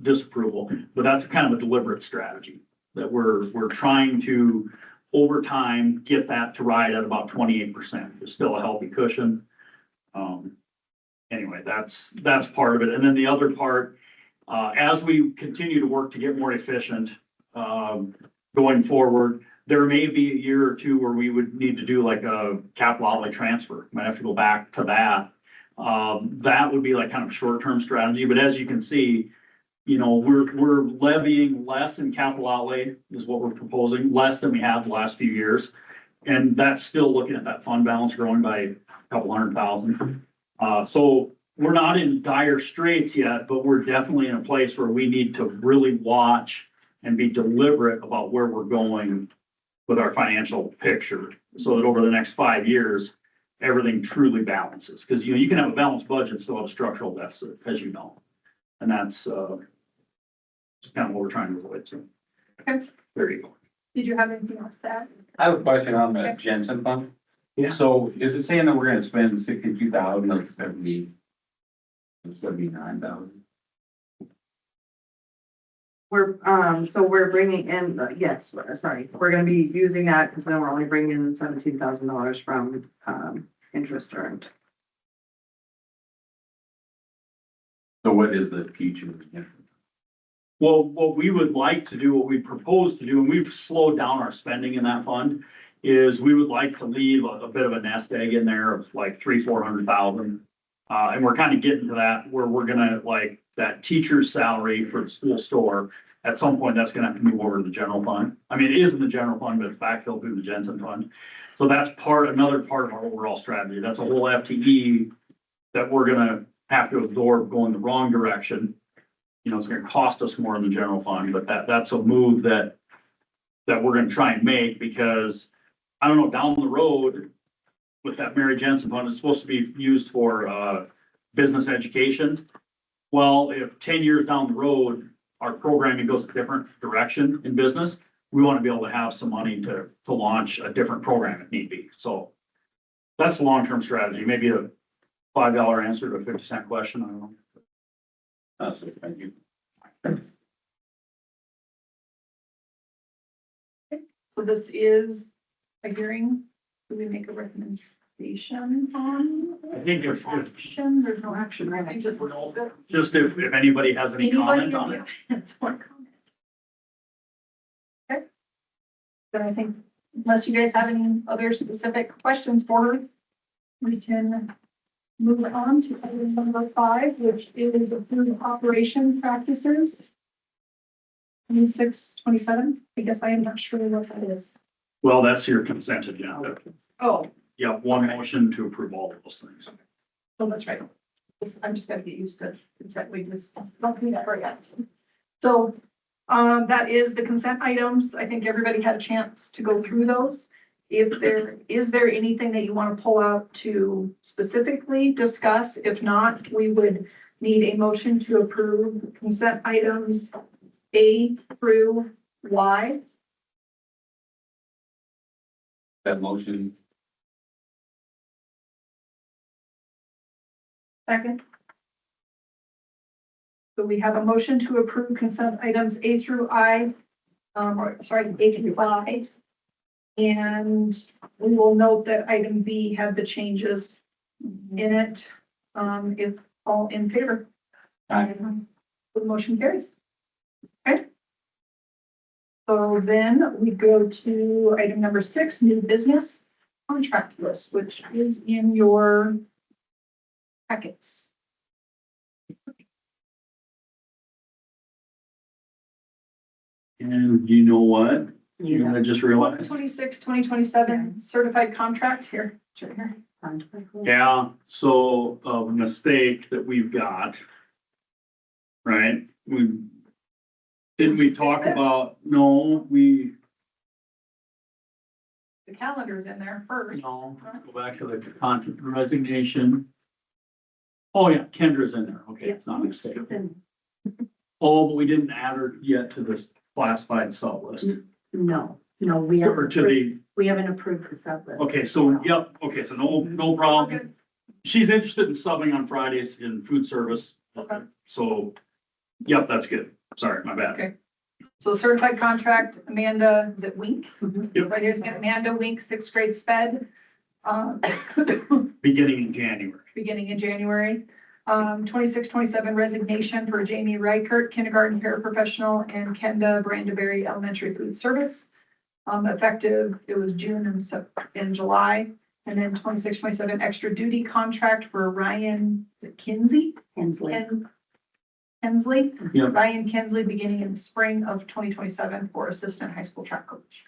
disapproval, but that's kind of a deliberate strategy that we're trying to, over time, get that to ride at about 28%. It's still a healthy cushion. Anyway, that's part of it. And then the other part, as we continue to work to get more efficient, going forward, there may be a year or two where we would need to do like a capital outlay transfer. Might have to go back to that. That would be like kind of a short-term strategy, but as you can see, we're levying less in capital outlay is what we're proposing, less than we have the last few years. And that's still looking at that fund balance growing by a couple $100,000. So we're not in dire straits yet, but we're definitely in a place where we need to really watch and be deliberate about where we're going with our financial picture so that over the next 5 years, everything truly balances. Because, you can have a balanced budget and still have a structural deficit, as you know. And that's kind of what we're trying to avoid. So, Okay. there you go. Did you have anything else to add? I have a question on the Jensen fund. Yeah. So is it saying that we're gonna spend 62,000 of 79,000? We're bringing in, yes, sorry, we're gonna be using that because then we're only bringing in $17,000 from, interest earned. So what is the future? Well, what we would like to do, what we propose to do, and we've slowed down our spending in that fund, is we would like to leave a bit of a nest egg in there of like 300,000-400,000. And we're kind of getting to that where we're gonna like that teacher's salary for the school store. At some point, that's gonna have to move over to the general fund. I mean, it is in the general fund, but it's backfilled through the Jensen fund. So that's another part of our overall strategy. That's a whole FTE that we're gonna have to absorb going the wrong direction. It's gonna cost us more in the general fund, but that's a move that we're gonna try and make because I don't know, down the road with that Mary Jensen fund, it's supposed to be used for business education. Well, if 10 years down the road, our programming goes a different direction in business, we want to be able to have some money to launch a different program if need be. So that's the long-term strategy, maybe a $5 answer to a 50-cent question. I don't know. Thank you. So this is a hearing. Do we make a recommendation on? I think if Action, there's no action, right? I just. if anybody has any comment on it. That's one comment. Okay. Then I think unless you guys have any other specific questions for her, we can move on to item number 5, which is approved operation practices. 26, 27. I guess I am not sure what that is. Well, that's your consent agenda. Oh, You have one motion to approve all of those things. oh, that's right. I'm just gotta get used to consent. We just don't do that very yet. So, that is the consent items. I think everybody had a chance to go through those. Is there anything that you want to pull out to specifically discuss? If not, we would need a motion to approve consent items A through Y. That motion, Second. So we have a motion to approve consent items A through I, A through I. And we will note that item B had the changes in it. If all in favor. Aye. The motion carries. Okay. So then we go to item number 6, new business contract list, which is in your packets. And you know what? You're gonna just realize, 2026, 2027 certified contract here. It's right here. yeah, so a mistake that we've got. Right? Didn't we talk about, no, The calendar's in there first. no, go back to the content resignation. Oh, yeah, Kendra's in there. Okay, it's not a mistake. Oh, but we didn't add her yet to this classified sub list. No, we Or to the, we haven't approved the sub list. okay, so, yep, okay, so no problem. She's interested in subbing on Fridays in food service. Okay. So, yep, that's good. Sorry, my bad. Okay. So certified contract, Amanda, is it Wink? Yep. Right here's Amanda Wink, 6th grade sped. Beginning in January. Beginning in January. 26, 27 resignation for Jamie Reichert, kindergarten paraprofessional, and Kenda Brandeberry, elementary food service. Effective, it was June and July. And then 26, 27 extra duty contract for Ryan, is it Kinsey? Hensley. Hensley? Yep. Ryan Kinsley, beginning in the spring of 2027 for assistant high school track coach.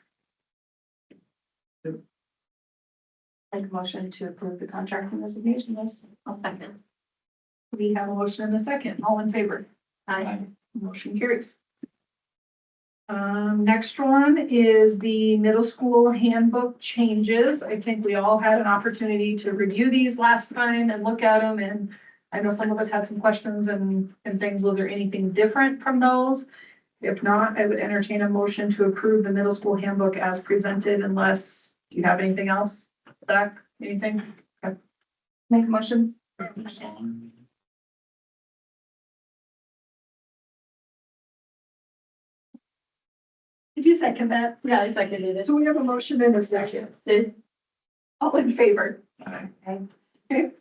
Make a motion to approve the contract and resignation list. I'll second. We have a motion and a second. All in favor? Aye. Motion carries. Next one is the middle school handbook changes. I think we all had an opportunity to review these last time and look at them, and I know some of us had some questions and things. Was there anything different from those? If not, I would entertain a motion to approve the middle school handbook as presented, unless you have anything else. Zach, anything? Okay. Make a motion. Did you second that? Yeah, I seconded it. So we have a motion and a second. All in favor? Okay.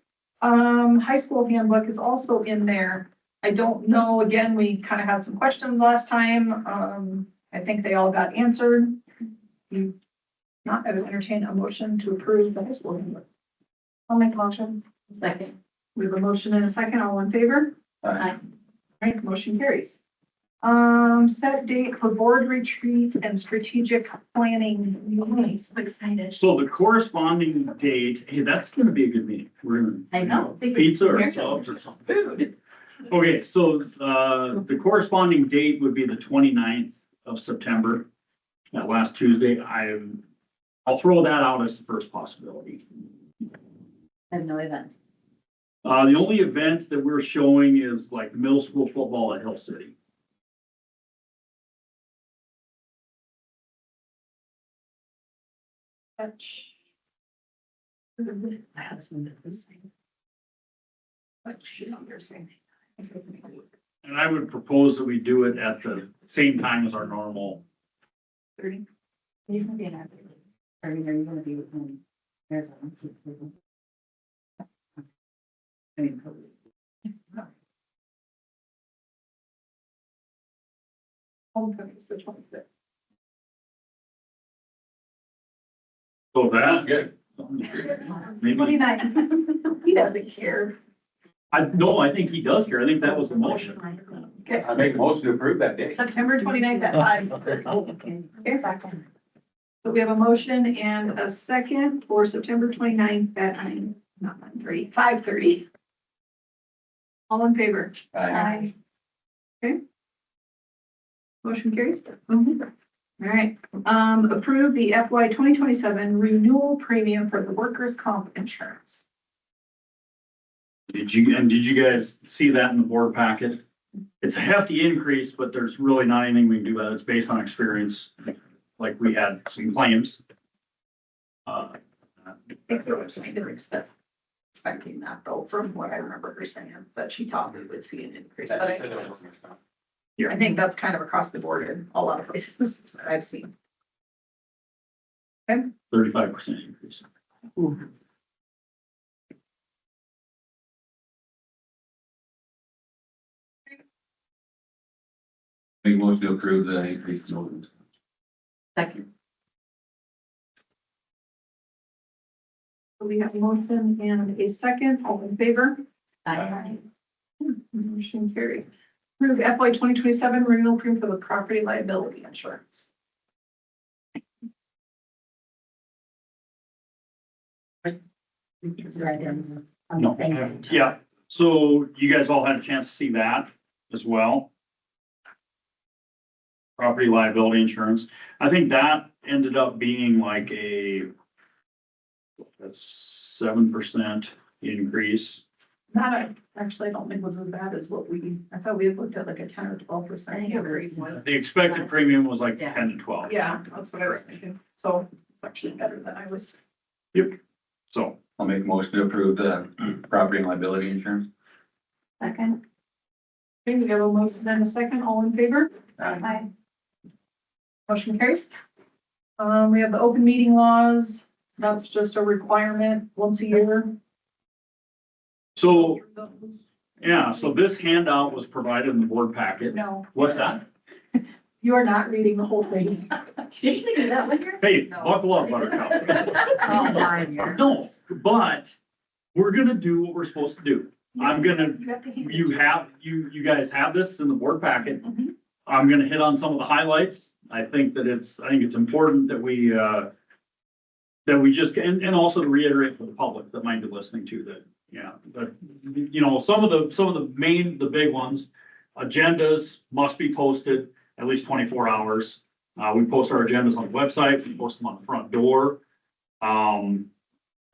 High school handbook is also in there. I don't know, again, we kind of had some questions last time. I think they all got answered. You not, I would entertain a motion to approve the high school handbook. I'll make a motion. Second. We have a motion and a second. All in favor? Aye. Right, motion carries. Set date for board retreat and strategic planning. Nice, I'm excited. So the corresponding date, hey, that's gonna be a good meeting. We're gonna. I know. Pizza or subs or something. Food. Okay, so, the corresponding date would be the 29th of September. That last Tuesday. I'll throw that out as the first possibility. I have no events. The only event that we're showing is like middle school football at Hill City. My husband did the same. And I would propose that we do it at the same time as our normal. 30. You can be an athlete. Are you gonna be with him? There's a. I mean, Homecoming is the 25th. So that, maybe, 29. He doesn't care. I think he does care. I think that was the motion. Okay, I make a motion to approve that day. September 29th at 5:30. Okay. So we have a motion and a second for September 29th at 5:30. All in favor? Aye. Okay. Motion carries. All right, approve the FY 2027 renewal premium for the workers' comp insurance. Did you guys see that in the board packet? It's a hefty increase, but there's really not anything we can do about it. It's based on experience. Like we had some claims. Expecting that though, from what I remember her saying, but she thought we would see an increase, but I think that's kind of across the board in a lot of places that I've seen. 35% increase. Make a motion to approve the increase in ordinance. Second. So we have a motion and a second, all in favor? Aye. Motion carried. Approve FY 2027 renewal premium for the property liability insurance. No. Yeah, so you guys all had a chance to see that as well. Property liability insurance. I think that ended up being like a 7% increase. That actually I don't think was as bad as what I thought we had looked at like a 10 or 12% increase. The expected premium was like 10 to 12. Yeah, that's what I was thinking. So it's actually better than I was. So I'll make a motion to approve the property and liability insurance. Second. Okay, we have a motion and a second, all in favor? Aye. Motion carries. We have the open meeting laws. That's just a requirement once a year. So, yeah, so this handout was provided in the board packet. No, What's that? you are not reading the whole thing. Did you do that one here? Hey, buckle up, Buttercup. Oh, my. No, but we're gonna do what we're supposed to do. I'm gonna, you guys have this in the board packet. Mhm. I'm gonna hit on some of the highlights. I think it's important that we just, and also to reiterate for the public that might be listening to that, yeah, but, you know, some of the big ones, agendas must be posted at least 24 hours. We post our agendas on the website, we post them on the front door.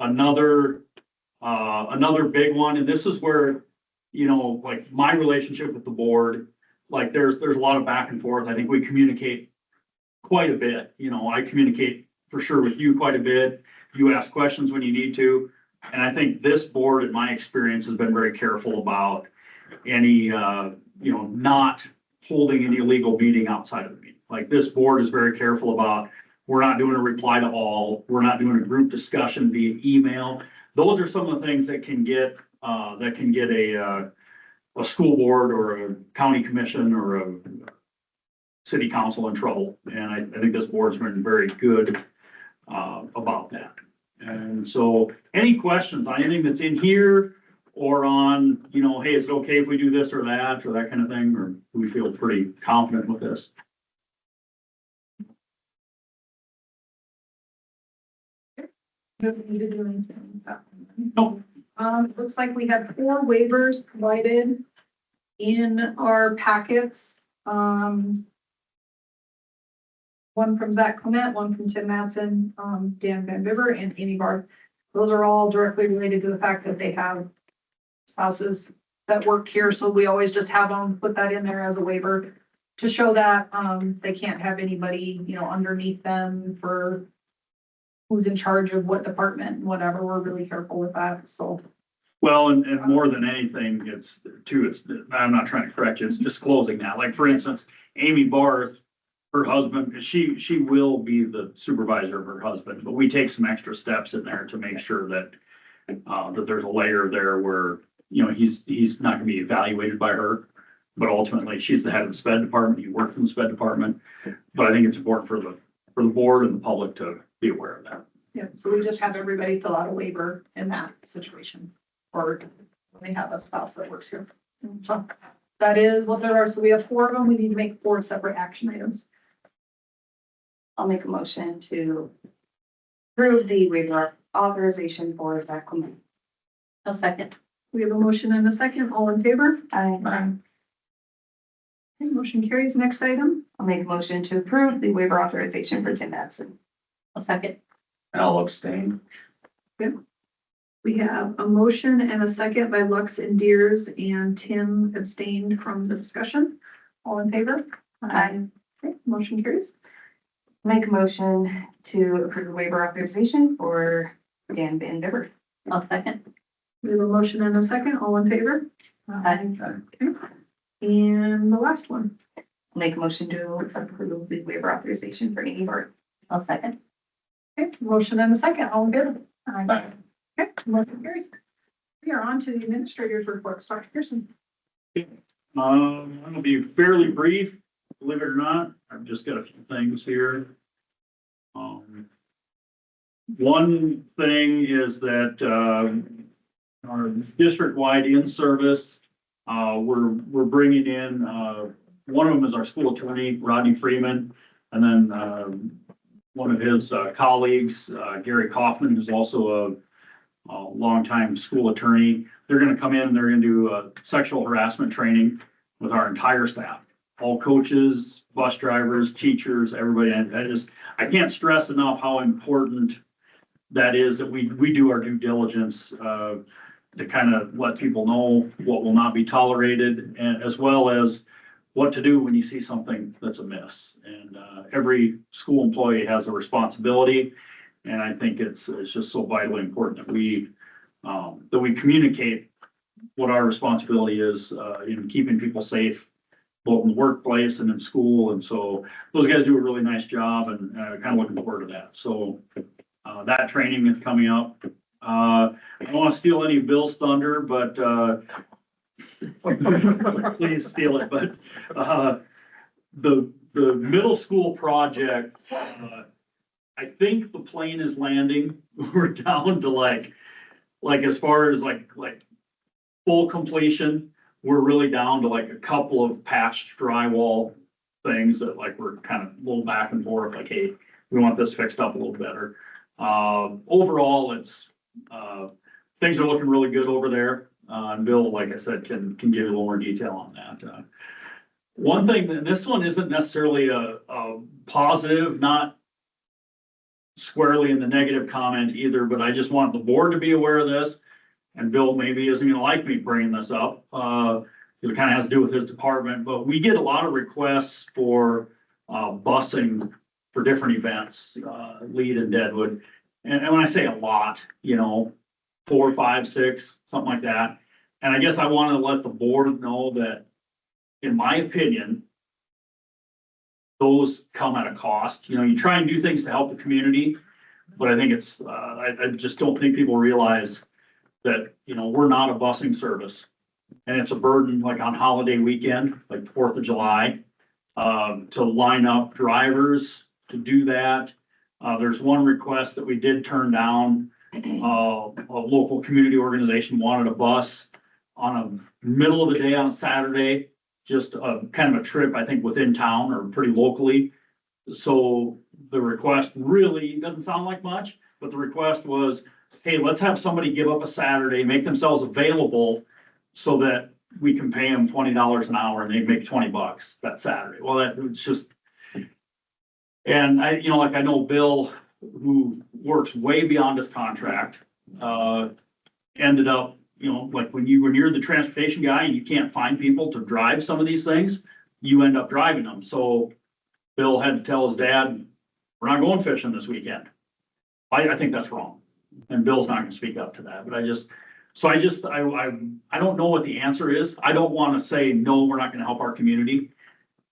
Another big one, and this is where, you know, like my relationship with the board, like there's a lot of back and forth. I think we communicate quite a bit. You know, I communicate for sure with you quite a bit. You ask questions when you need to. And I think this board, in my experience, has been very careful about any, not holding any illegal meeting outside of the meeting. Like this board is very careful about, we're not doing a reply to all, we're not doing a group discussion via email. Those are some of the things that can get a school board or a county commission or a city council in trouble. And I think this board's been very good about that. And so any questions on anything that's in here or on, you know, hey, is it okay if we do this or that kind of thing, or do we feel pretty confident with this? Don't need to do anything with that one. Nope. It looks like we have 4 waivers provided in our packets. One from Zach Clement, one from Tim Mattson, Dan Van Biver, and Amy Barth. Those are all directly related to the fact that they have spouses that work here, so we always just have them put that in there as a waiver to show that, they can't have anybody, you know, underneath them for who's in charge of what department, whatever. We're really careful with that, so. Well, and more than anything, I'm not trying to correct you, it's disclosing that. Like, for instance, Amy Barth, her husband, she will be the supervisor of her husband, but we take some extra steps in there to make sure that there's a layer there where, you know, he's not gonna be evaluated by her. But ultimately, she's the head of the sped department, he works in the sped department. But I think it's important for the board and the public to be aware of that. Yeah, so we just have everybody fill out a waiver in that situation, or They have a spouse that works here. So that is what there are. So we have 4 of them. We need to make 4 separate action items. I'll make a motion to approve the waiver authorization for Zach Clement. I'll second. We have a motion and a second. All in favor? I'll Okay, motion carries. Next item. make a motion to approve the waiver authorization for Tim Madsen. I'll second. I'll abstain. We have a motion and a second by Lux and Deers, and Tim abstained from the discussion. All in favor? Aye. Okay, motion carries. Make a motion to approve the waiver authorization for Dan Van Bibber. I'll second. We have a motion and a second. All in favor? Aye. Okay. And the last one. Make a motion to approve the waiver authorization for Amy Bart. I'll second. Okay, motion and a second. All in favor? Aye. Okay, motion carries. We are on to the administrator's reports. Dr. Pearson. I'm gonna be fairly brief, believe it or not. I've just got a few things here. One thing is that, our district-wide in-service, we're bringing in, one of them is our school attorney, Rodney Freeman, and then, one of his, colleagues, Gary Kaufman, who's also a longtime school attorney. They're gonna come in and they're gonna do, sexual harassment training with our entire staff. All coaches, bus drivers, teachers, everybody. And I can't stress enough how important that is, that we do our due diligence, to kind of let people know what will not be tolerated, and as well as what to do when you see something that's amiss. And, every school employee has a responsibility. And I think it's just so vitally important that we communicate what our responsibility is, in keeping people safe, both in the workplace and in school. And so those guys do a really nice job, and kind of looking forward to that. So that training is coming up. I don't want to steal any of Bill's thunder, but please steal it. But the middle school project, I think the plane is landing. We're down to like as far as like full completion, we're really down to like a couple of patched drywall things that like we're kind of a little back and forth, like, hey, we want this fixed up a little better. Overall, it's, things are looking really good over there. And Bill, like I said, can give you a little more detail on that. One thing, and this one isn't necessarily a positive, not squarely in the negative comment either, but I just want the board to be aware of this. And Bill maybe isn't gonna like me bringing this up, because it kind of has to do with his department, but we get a lot of requests for busing for different events, Lead and Deadwood. And when I say a lot, 4, 5, 6, something like that. And I guess I want to let the board know that, in my opinion, those come at a cost. You try and do things to help the community, but I think it's, I just don't think people realize that, we're not a busing service. And it's a burden, like on holiday weekend, like the 4th of July, to line up drivers to do that. There's one request that we did turn down. A local community organization wanted a bus on a middle of the day on a Saturday, just a kind of a trip, I think, within town or pretty locally. So the request really doesn't sound like much, but the request was, hey, let's have somebody give up a Saturday, make themselves available so that we can pay them $20 an hour and they make $20 that Saturday. Well, that was just, and I know Bill, who works way beyond his contract, ended up, like when you're the transportation guy and you can't find people to drive some of these things, you end up driving them. So Bill had to tell his dad, we're not going fishing this weekend. I think that's wrong. And Bill's not gonna speak up to that, but I don't know what the answer is. I don't want to say, no, we're not gonna help our community.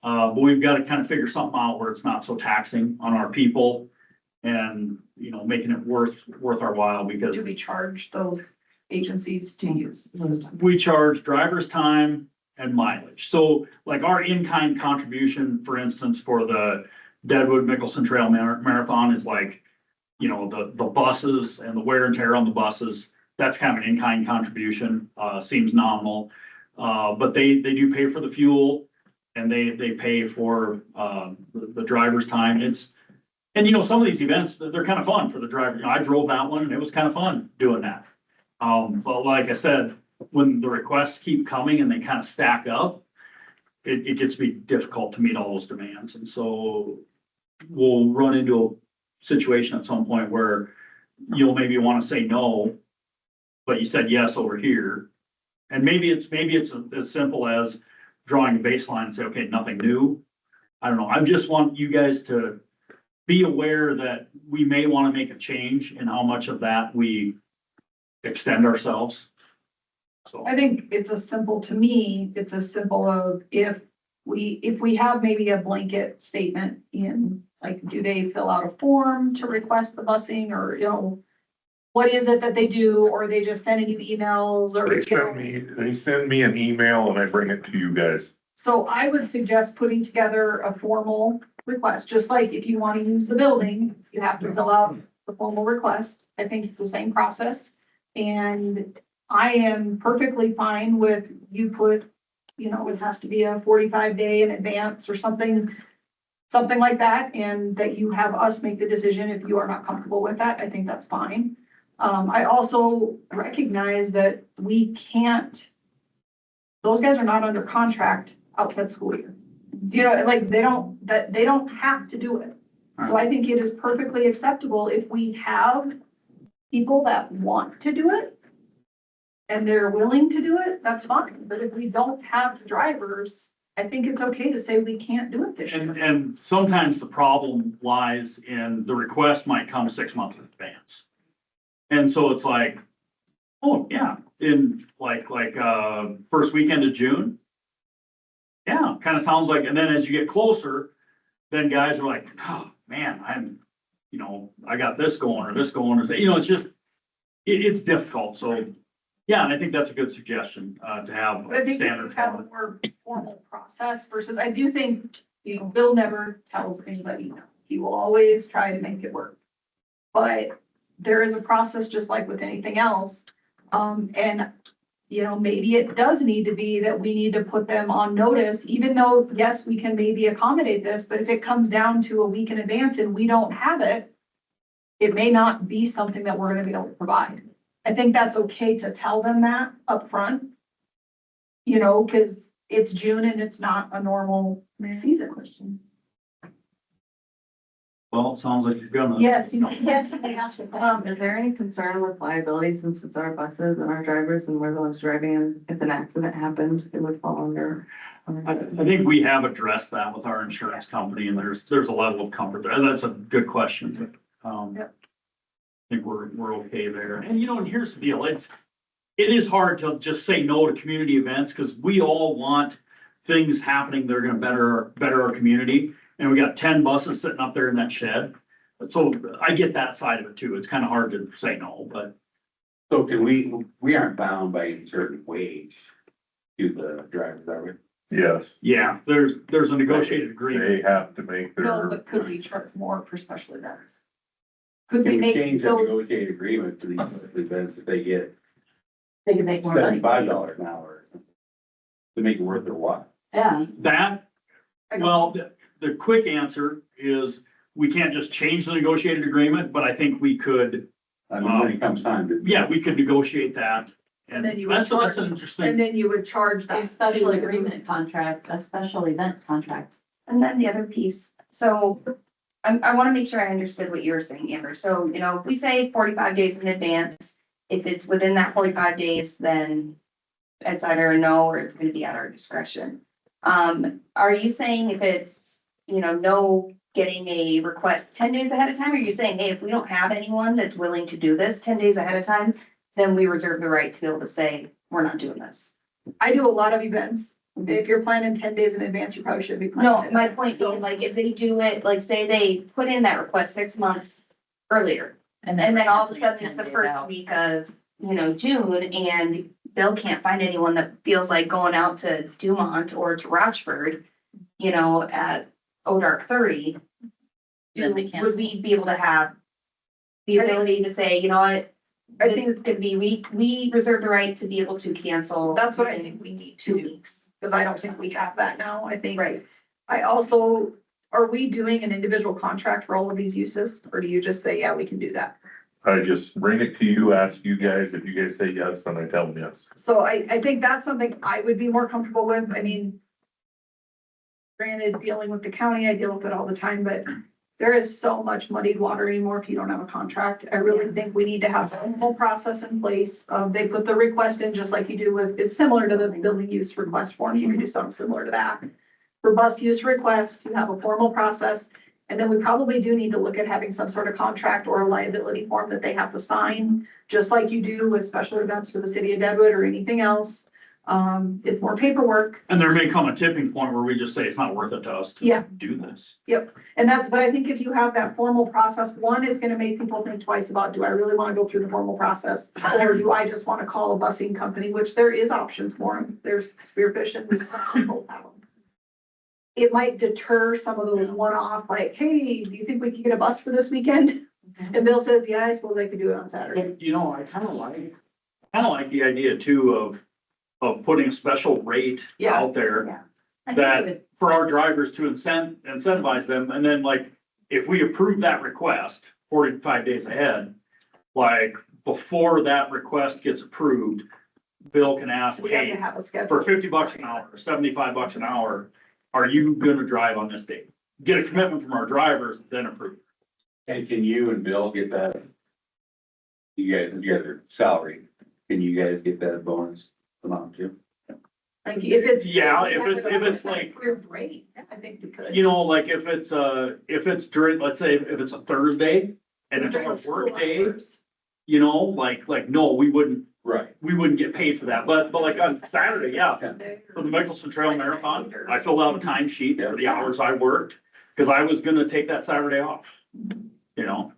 But we've got to kind of figure something out where it's not so taxing on our people and, making it worth our while, because Do we charge those agencies to use the system? we charge driver's time and mileage. So like our in-kind contribution, for instance, for the Deadwood Mickelson Trail Marathon is like, the buses and the wear and tear on the buses. that's kind of an in-kind contribution, seems nominal. But they do pay for the fuel and they pay for, the driver's time. And you know, some of these events, they're kind of fun for the driver. You know, I drove that one and it was kind of fun doing that. But like I said, when the requests keep coming and they kind of stack up, it gets to be difficult to meet all those demands. And so we'll run into a situation at some point where you'll maybe want to say no, but you said yes over here. And maybe it's as simple as drawing a baseline and say, okay, nothing new. I don't know. I just want you guys to be aware that we may want to make a change in how much of that we extend ourselves. So, I think it's to me, it's a simple of if we have maybe a blanket statement in, like, do they fill out a form to request the busing, or, you know, what is it that they do, or are they just sending you emails, or? They send me an email and I bring it to you guys. So I would suggest putting together a formal request, just like if you want to use the building, you have to fill out the formal request. I think it's the same process. And I am perfectly fine with you put, you know, it has to be a 45-day in advance or something like that, and that you have us make the decision if you are not comfortable with that. I think that's fine. I also recognize that we can't, those guys are not under contract outside school year. You know, like, they don't have to do it. So I think it is perfectly acceptable if we have people that want to do it and they're willing to do it, that's fine. But if we don't have drivers, I think it's okay to say we can't do it this year. and sometimes the problem lies in the request might come 6 months in advance. And so it's like, oh, yeah, in first weekend of June. Yeah, kind of sounds like, and then as you get closer, then guys are like, oh, man, I got this going or this going, or, you know, it's just, it's difficult. So, yeah, and I think that's a good suggestion, to have But I a think we standard have a form. more formal process versus, I do think, you know, Bill never tells anybody no. He will always try to make it work. But there is a process, just like with anything else. And, you know, maybe it does need to be that we need to put them on notice, even though, yes, we can maybe accommodate this, but if it comes down to a week in advance and we don't have it, it may not be something that we're gonna be able to provide. I think that's okay to tell them that up front. You know, because it's June and it's not a normal season. Question. Well, it sounds like you're gonna. Yes, you may ask a question. Is there any concern with liability since it's our buses and our drivers and we're the ones driving, and if an accident happened, it would fall under? I think we have addressed that with our insurance company, and there's a level of comfort there. That's a good question. Yep. I think we're okay there. And you know, and here's the deal, it is hard to just say no to community events, because we all want things happening that are gonna better our community. And we got 10 buses sitting up there in that shed. So I get that side of it too. It's kind of hard to say no, but So can we aren't bound by a certain wage to the drivers, are we? Yes, yeah, there's a negotiated agreement. they have to make No, their, but could we charge more for special events? Could we Can we make change that those, negotiated agreement to these events if they get They can make more money. $75 an hour to make it worth their while? Yeah. That, well, the quick answer is we can't just change the negotiated agreement, but I think we could, I mean, when it comes time to. yeah, we could negotiate that. And And then you would that's an and interesting, then you would charge A that. special to- agreement contract, a special event contract. And then the other piece, so I want to make sure I understood what you were saying, Amber. So, you know, if we say 45 days in advance, if it's within that 45 days, then it's either a no or it's going to be at our discretion. Are you saying if it's, you know, no getting a request 10 days ahead of time? Or are you saying, hey, if we don't have anyone that's willing to do this 10 days ahead of time, then we reserve the right to be able to say, we're not doing this? I do a lot of events. If you're planning 10 days in advance, you probably should be planning. No, it. my point being, like, if they do it, like, say they put in that request 6 months earlier, and then all of a sudden it's the first week of, you know, June, and Bill can't find anyone that feels like going out to Dumont or to Rochford, you know, at dark 30. Then they can't. Would we be able to have the ability to say, you know what, I This think is gonna be, we reserve the right to be able to cancel. that's what I within think we need 2 to do, weeks. because I don't think we have that now. I think. Right. I also, are we doing an individual contract for all of these uses, or do you just say, yeah, we can do that? I just bring it to you, ask you guys, if you guys say yes, then I tell them yes. So I think that's something I would be more comfortable with. I mean, granted, dealing with the county, I deal with it all the time, but there is so much muddied water anymore if you don't have a contract. I really think we need to have a whole process in place. They put the request in just like you do with, it's similar to the building use request form. You can do something similar to that. For bus use request, you have a formal process. And then we probably do need to look at having some sort of contract or a liability form that they have to sign, just like you do with special events for the city of Deadwood or anything else. It's more paperwork. And there may come a tipping point where we just say it's not worth it to us to Yeah. do this. And that's, but I think if you have that formal process, one, it's gonna make people think twice about, do I really wanna go through the formal process? Or do I just wanna call a busing company, which there is options for them. There's Spearfish and we both have them. It might deter some of those one-off, like, hey, do you think we can get a bus for this weekend? And Bill says, yeah, I suppose I could do it on Saturday. But, you know, I kind of like the idea too of putting a special rate Yeah. out there I think that it would- for our drivers to incentivize them. And then like, if we approve that request 45 days ahead, like before that request gets approved, Bill can ask, We have to hey, have a for schedule. $50 an hour, $75 an hour, are you gonna drive on this date? Get a commitment from our drivers, then approve. And can you and Bill get that? You guys are salary, can you guys get that bonus amount too? Like, if it's. Yeah, if it's like, We're great, I think we could. you know, like if it's during, let's say, if it's a Thursday and it's During our school work day, hours. you know, like, no, we wouldn't Right. get paid for that. But like on Saturday, yeah, for the Mickelson Trail Marathon, I filled out a time sheet for the hours I worked, because I was gonna take that Saturday off, you know?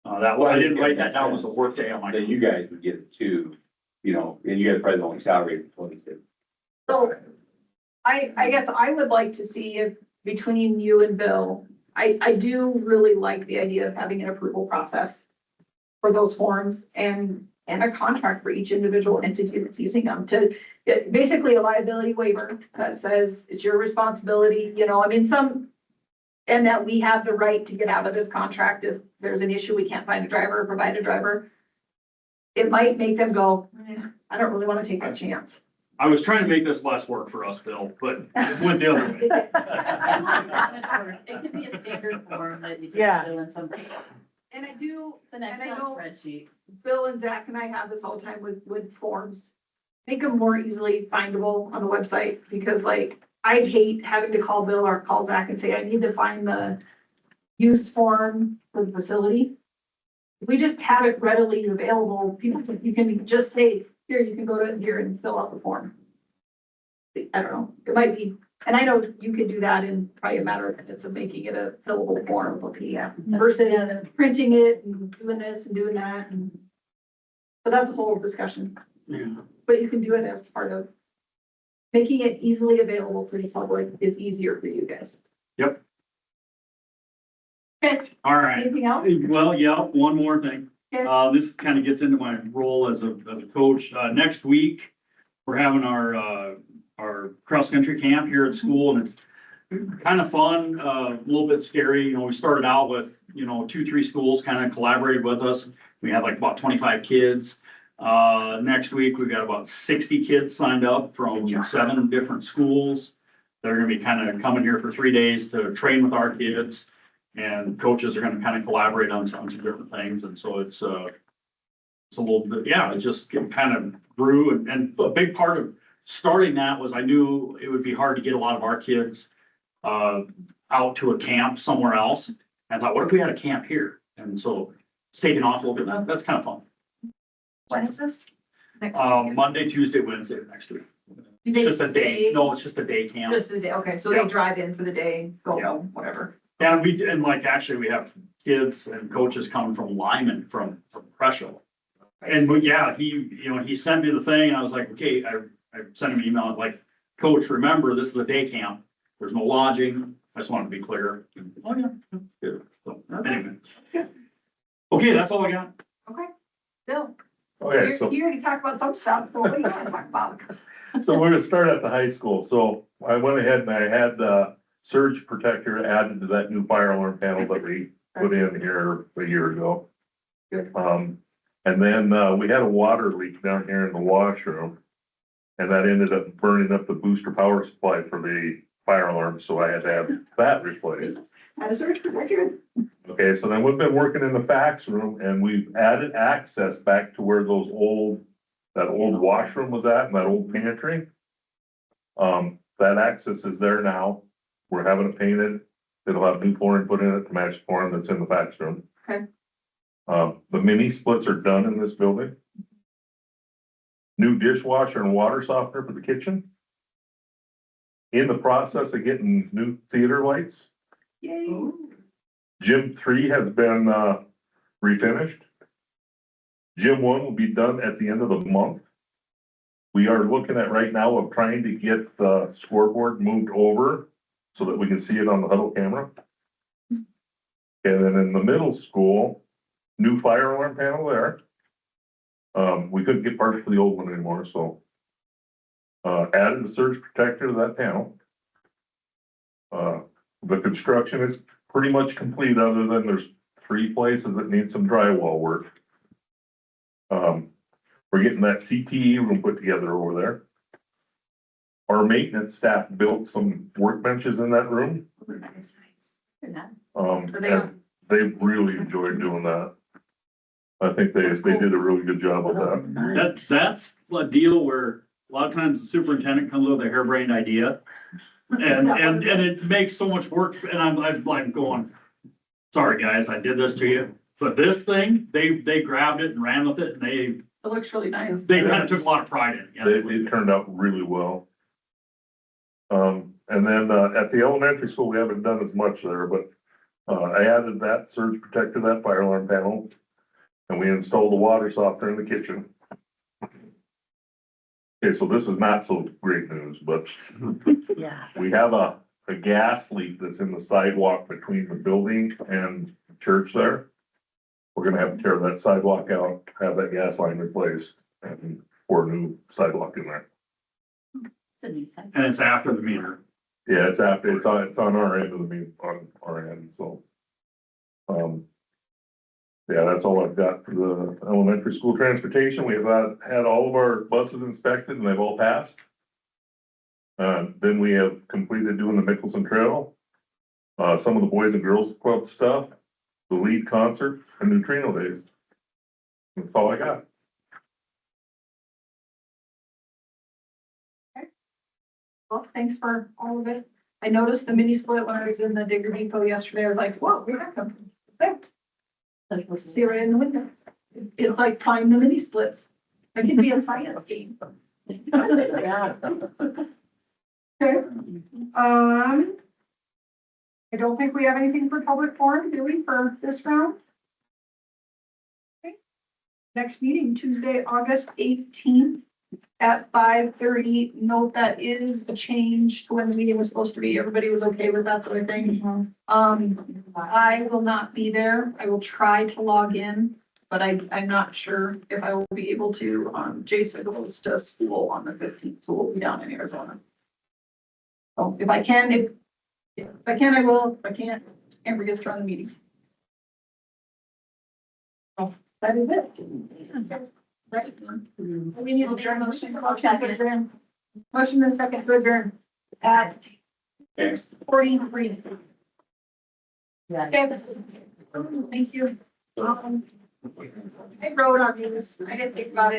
I didn't write that down as a work day on my. Then you guys would get it too, you know, and you guys probably the only salary for 22. So I guess I would like to see if between you and Bill, I do really like the idea of having an approval process for those forms and a contract for each individual entity that's using them to basically a liability waiver that says it's your responsibility, you know, I mean, and that we have the right to get out of this contract if there's an issue, we can't find a driver or provide a driver. It might make them go, I don't really want to take that chance. I was trying to make this less work for us, Bill, but it went the other way. It could be a standard form that you Yeah. just fill in something, And I do, an And I Excel know- spreadsheet. Bill and Zach and I have this all the time with forms. Make them more easily findable on the website, because like, I'd hate having to call Bill or call Zach and say, I need to find the use form for the facility. If we just have it readily available, you can just say, here, you can go to here and fill out the form. I don't know, it might be, and I know you can do that in probably a matter of minutes of making it a fillable form of a PDF versus printing it and doing this and doing that. But that's a whole discussion, Yeah. but you can do it as part of making it easily available to the public is easier for you guys. Yep. Okay, All right. anything else? Well, yeah, one more thing. Okay. This kind of gets into my role as a coach. Next week, we're having our cross-country camp here at school, and it's kind of fun, a little bit scary. You know, we started out with, 2-3 schools kind of collaborated with us. We had like about 25 kids. Next week, we've got about 60 kids signed up from 7 different schools. They're gonna be kind of coming here for 3 days to train with our kids. And coaches are gonna kind of collaborate on some different things, and so it's a little bit, yeah, it just kind of grew, and a big part of starting that was I knew it would be hard to get a lot of our kids out to a camp somewhere else. And I thought, what if we had a camp here? And so it's taken off a little bit, that's kind of fun. When is this? Monday, Tuesday, Wednesday next week. Do It's they just a day, stay? no, it's just a day camp. Just the day, okay, so Yeah. they drive in for the day, go Yeah. home, whatever. And like, actually, we have kids and coaches coming from Lyman, from Prussia. And he sent me the thing, and I was like, okay, I sent him an email, like, Coach, remember, this is a day camp, there's no lodging, I just wanted to be clear. Oh, yeah, good, so, anyway. Okay, that's all I got. Okay. Bill, Okay, you so, you already talked about some stuff, so what do you want to talk about? so we're gonna start at the high school. So I went ahead and I had the surge protector added to that new fire alarm panel that we put in here a year ago. Good. And then, we had a water leak down here in the washroom. And that ended up burning up the booster power supply for the fire alarm, so I had to have that replaced. Had a surge protector. Okay, so then we've been working in the fax room and we've added access back to where that old washroom was at and that old pantry. That access is there now. We're having it painted. It'll have new flooring put in it to match the flooring that's in the fax room. Okay. The mini splits are done in this building. New dishwasher and water softener for the kitchen. In the process of getting new theater lights. Yay. Gym 3 has been, refinished. Gym 1 will be done at the end of the month. We are looking at right now of trying to get the scoreboard moved over so that we can see it on the huddle camera. And then in the middle school, new fire alarm panel there. We couldn't get parts for the old one anymore, so. Added a surge protector to that panel. The construction is pretty much complete, other than there's 3 places that need some drywall work. We're getting that CTE room put together over there. Our maintenance staff built some workbenches in that room. And they really enjoyed doing that. I think they did a really good job of that. That's a deal where a lot of times the superintendent comes with a harebrained idea. And it makes so much work, and I'm going, sorry, guys, I did this to you. But this thing, they grabbed it and ran with it, and It looks really nice. they kind of took a lot of pride in it. Yeah. It turned out really well. And then, at the elementary school, we haven't done as much there, but, I added that surge protector, that fire alarm panel. And we installed the water softener in the kitchen. Okay, so this is not so great news, but Yeah. we have a gas leak that's in the sidewalk between the building and the church there. We're gonna have to tear that sidewalk out, have that gas line replaced, and pour a new sidewalk in there. And it's after the meter. Yeah, it's on our end of the mean, on our end, so. Yeah, that's all I've got for the elementary school transportation. We've had all of our buses inspected and they've all passed. Then we have completed doing the Mickelson Trail. Some of the Boys and Girls Club stuff, the lead concert and neutrino days. That's all I got. Well, thanks for all of it. I noticed the mini split when I was in the Digger Depot yesterday. I was like, whoa, where'd that come from? There. See right in the window. It's like find the mini splits. It could be a science game. Yeah. Okay. I don't think we have anything for public forum, do we, for this round? Okay. Next meeting, Tuesday, August 18th at 5:30. Note that is a change to when the meeting was supposed to be. Everybody was okay with that sort of thing. I will not be there. I will try to log in, but I'm not sure if I will be able to. Jason goes to school on the 15th, so we'll be down in Arizona. So if I can, I will. If I can't, Amber gets to run the meeting. So that is it. Right. We need a adjourn motion. Motion and second to adjourn at 6:43. Okay. Thank you. I wrote on this. I didn't think about it.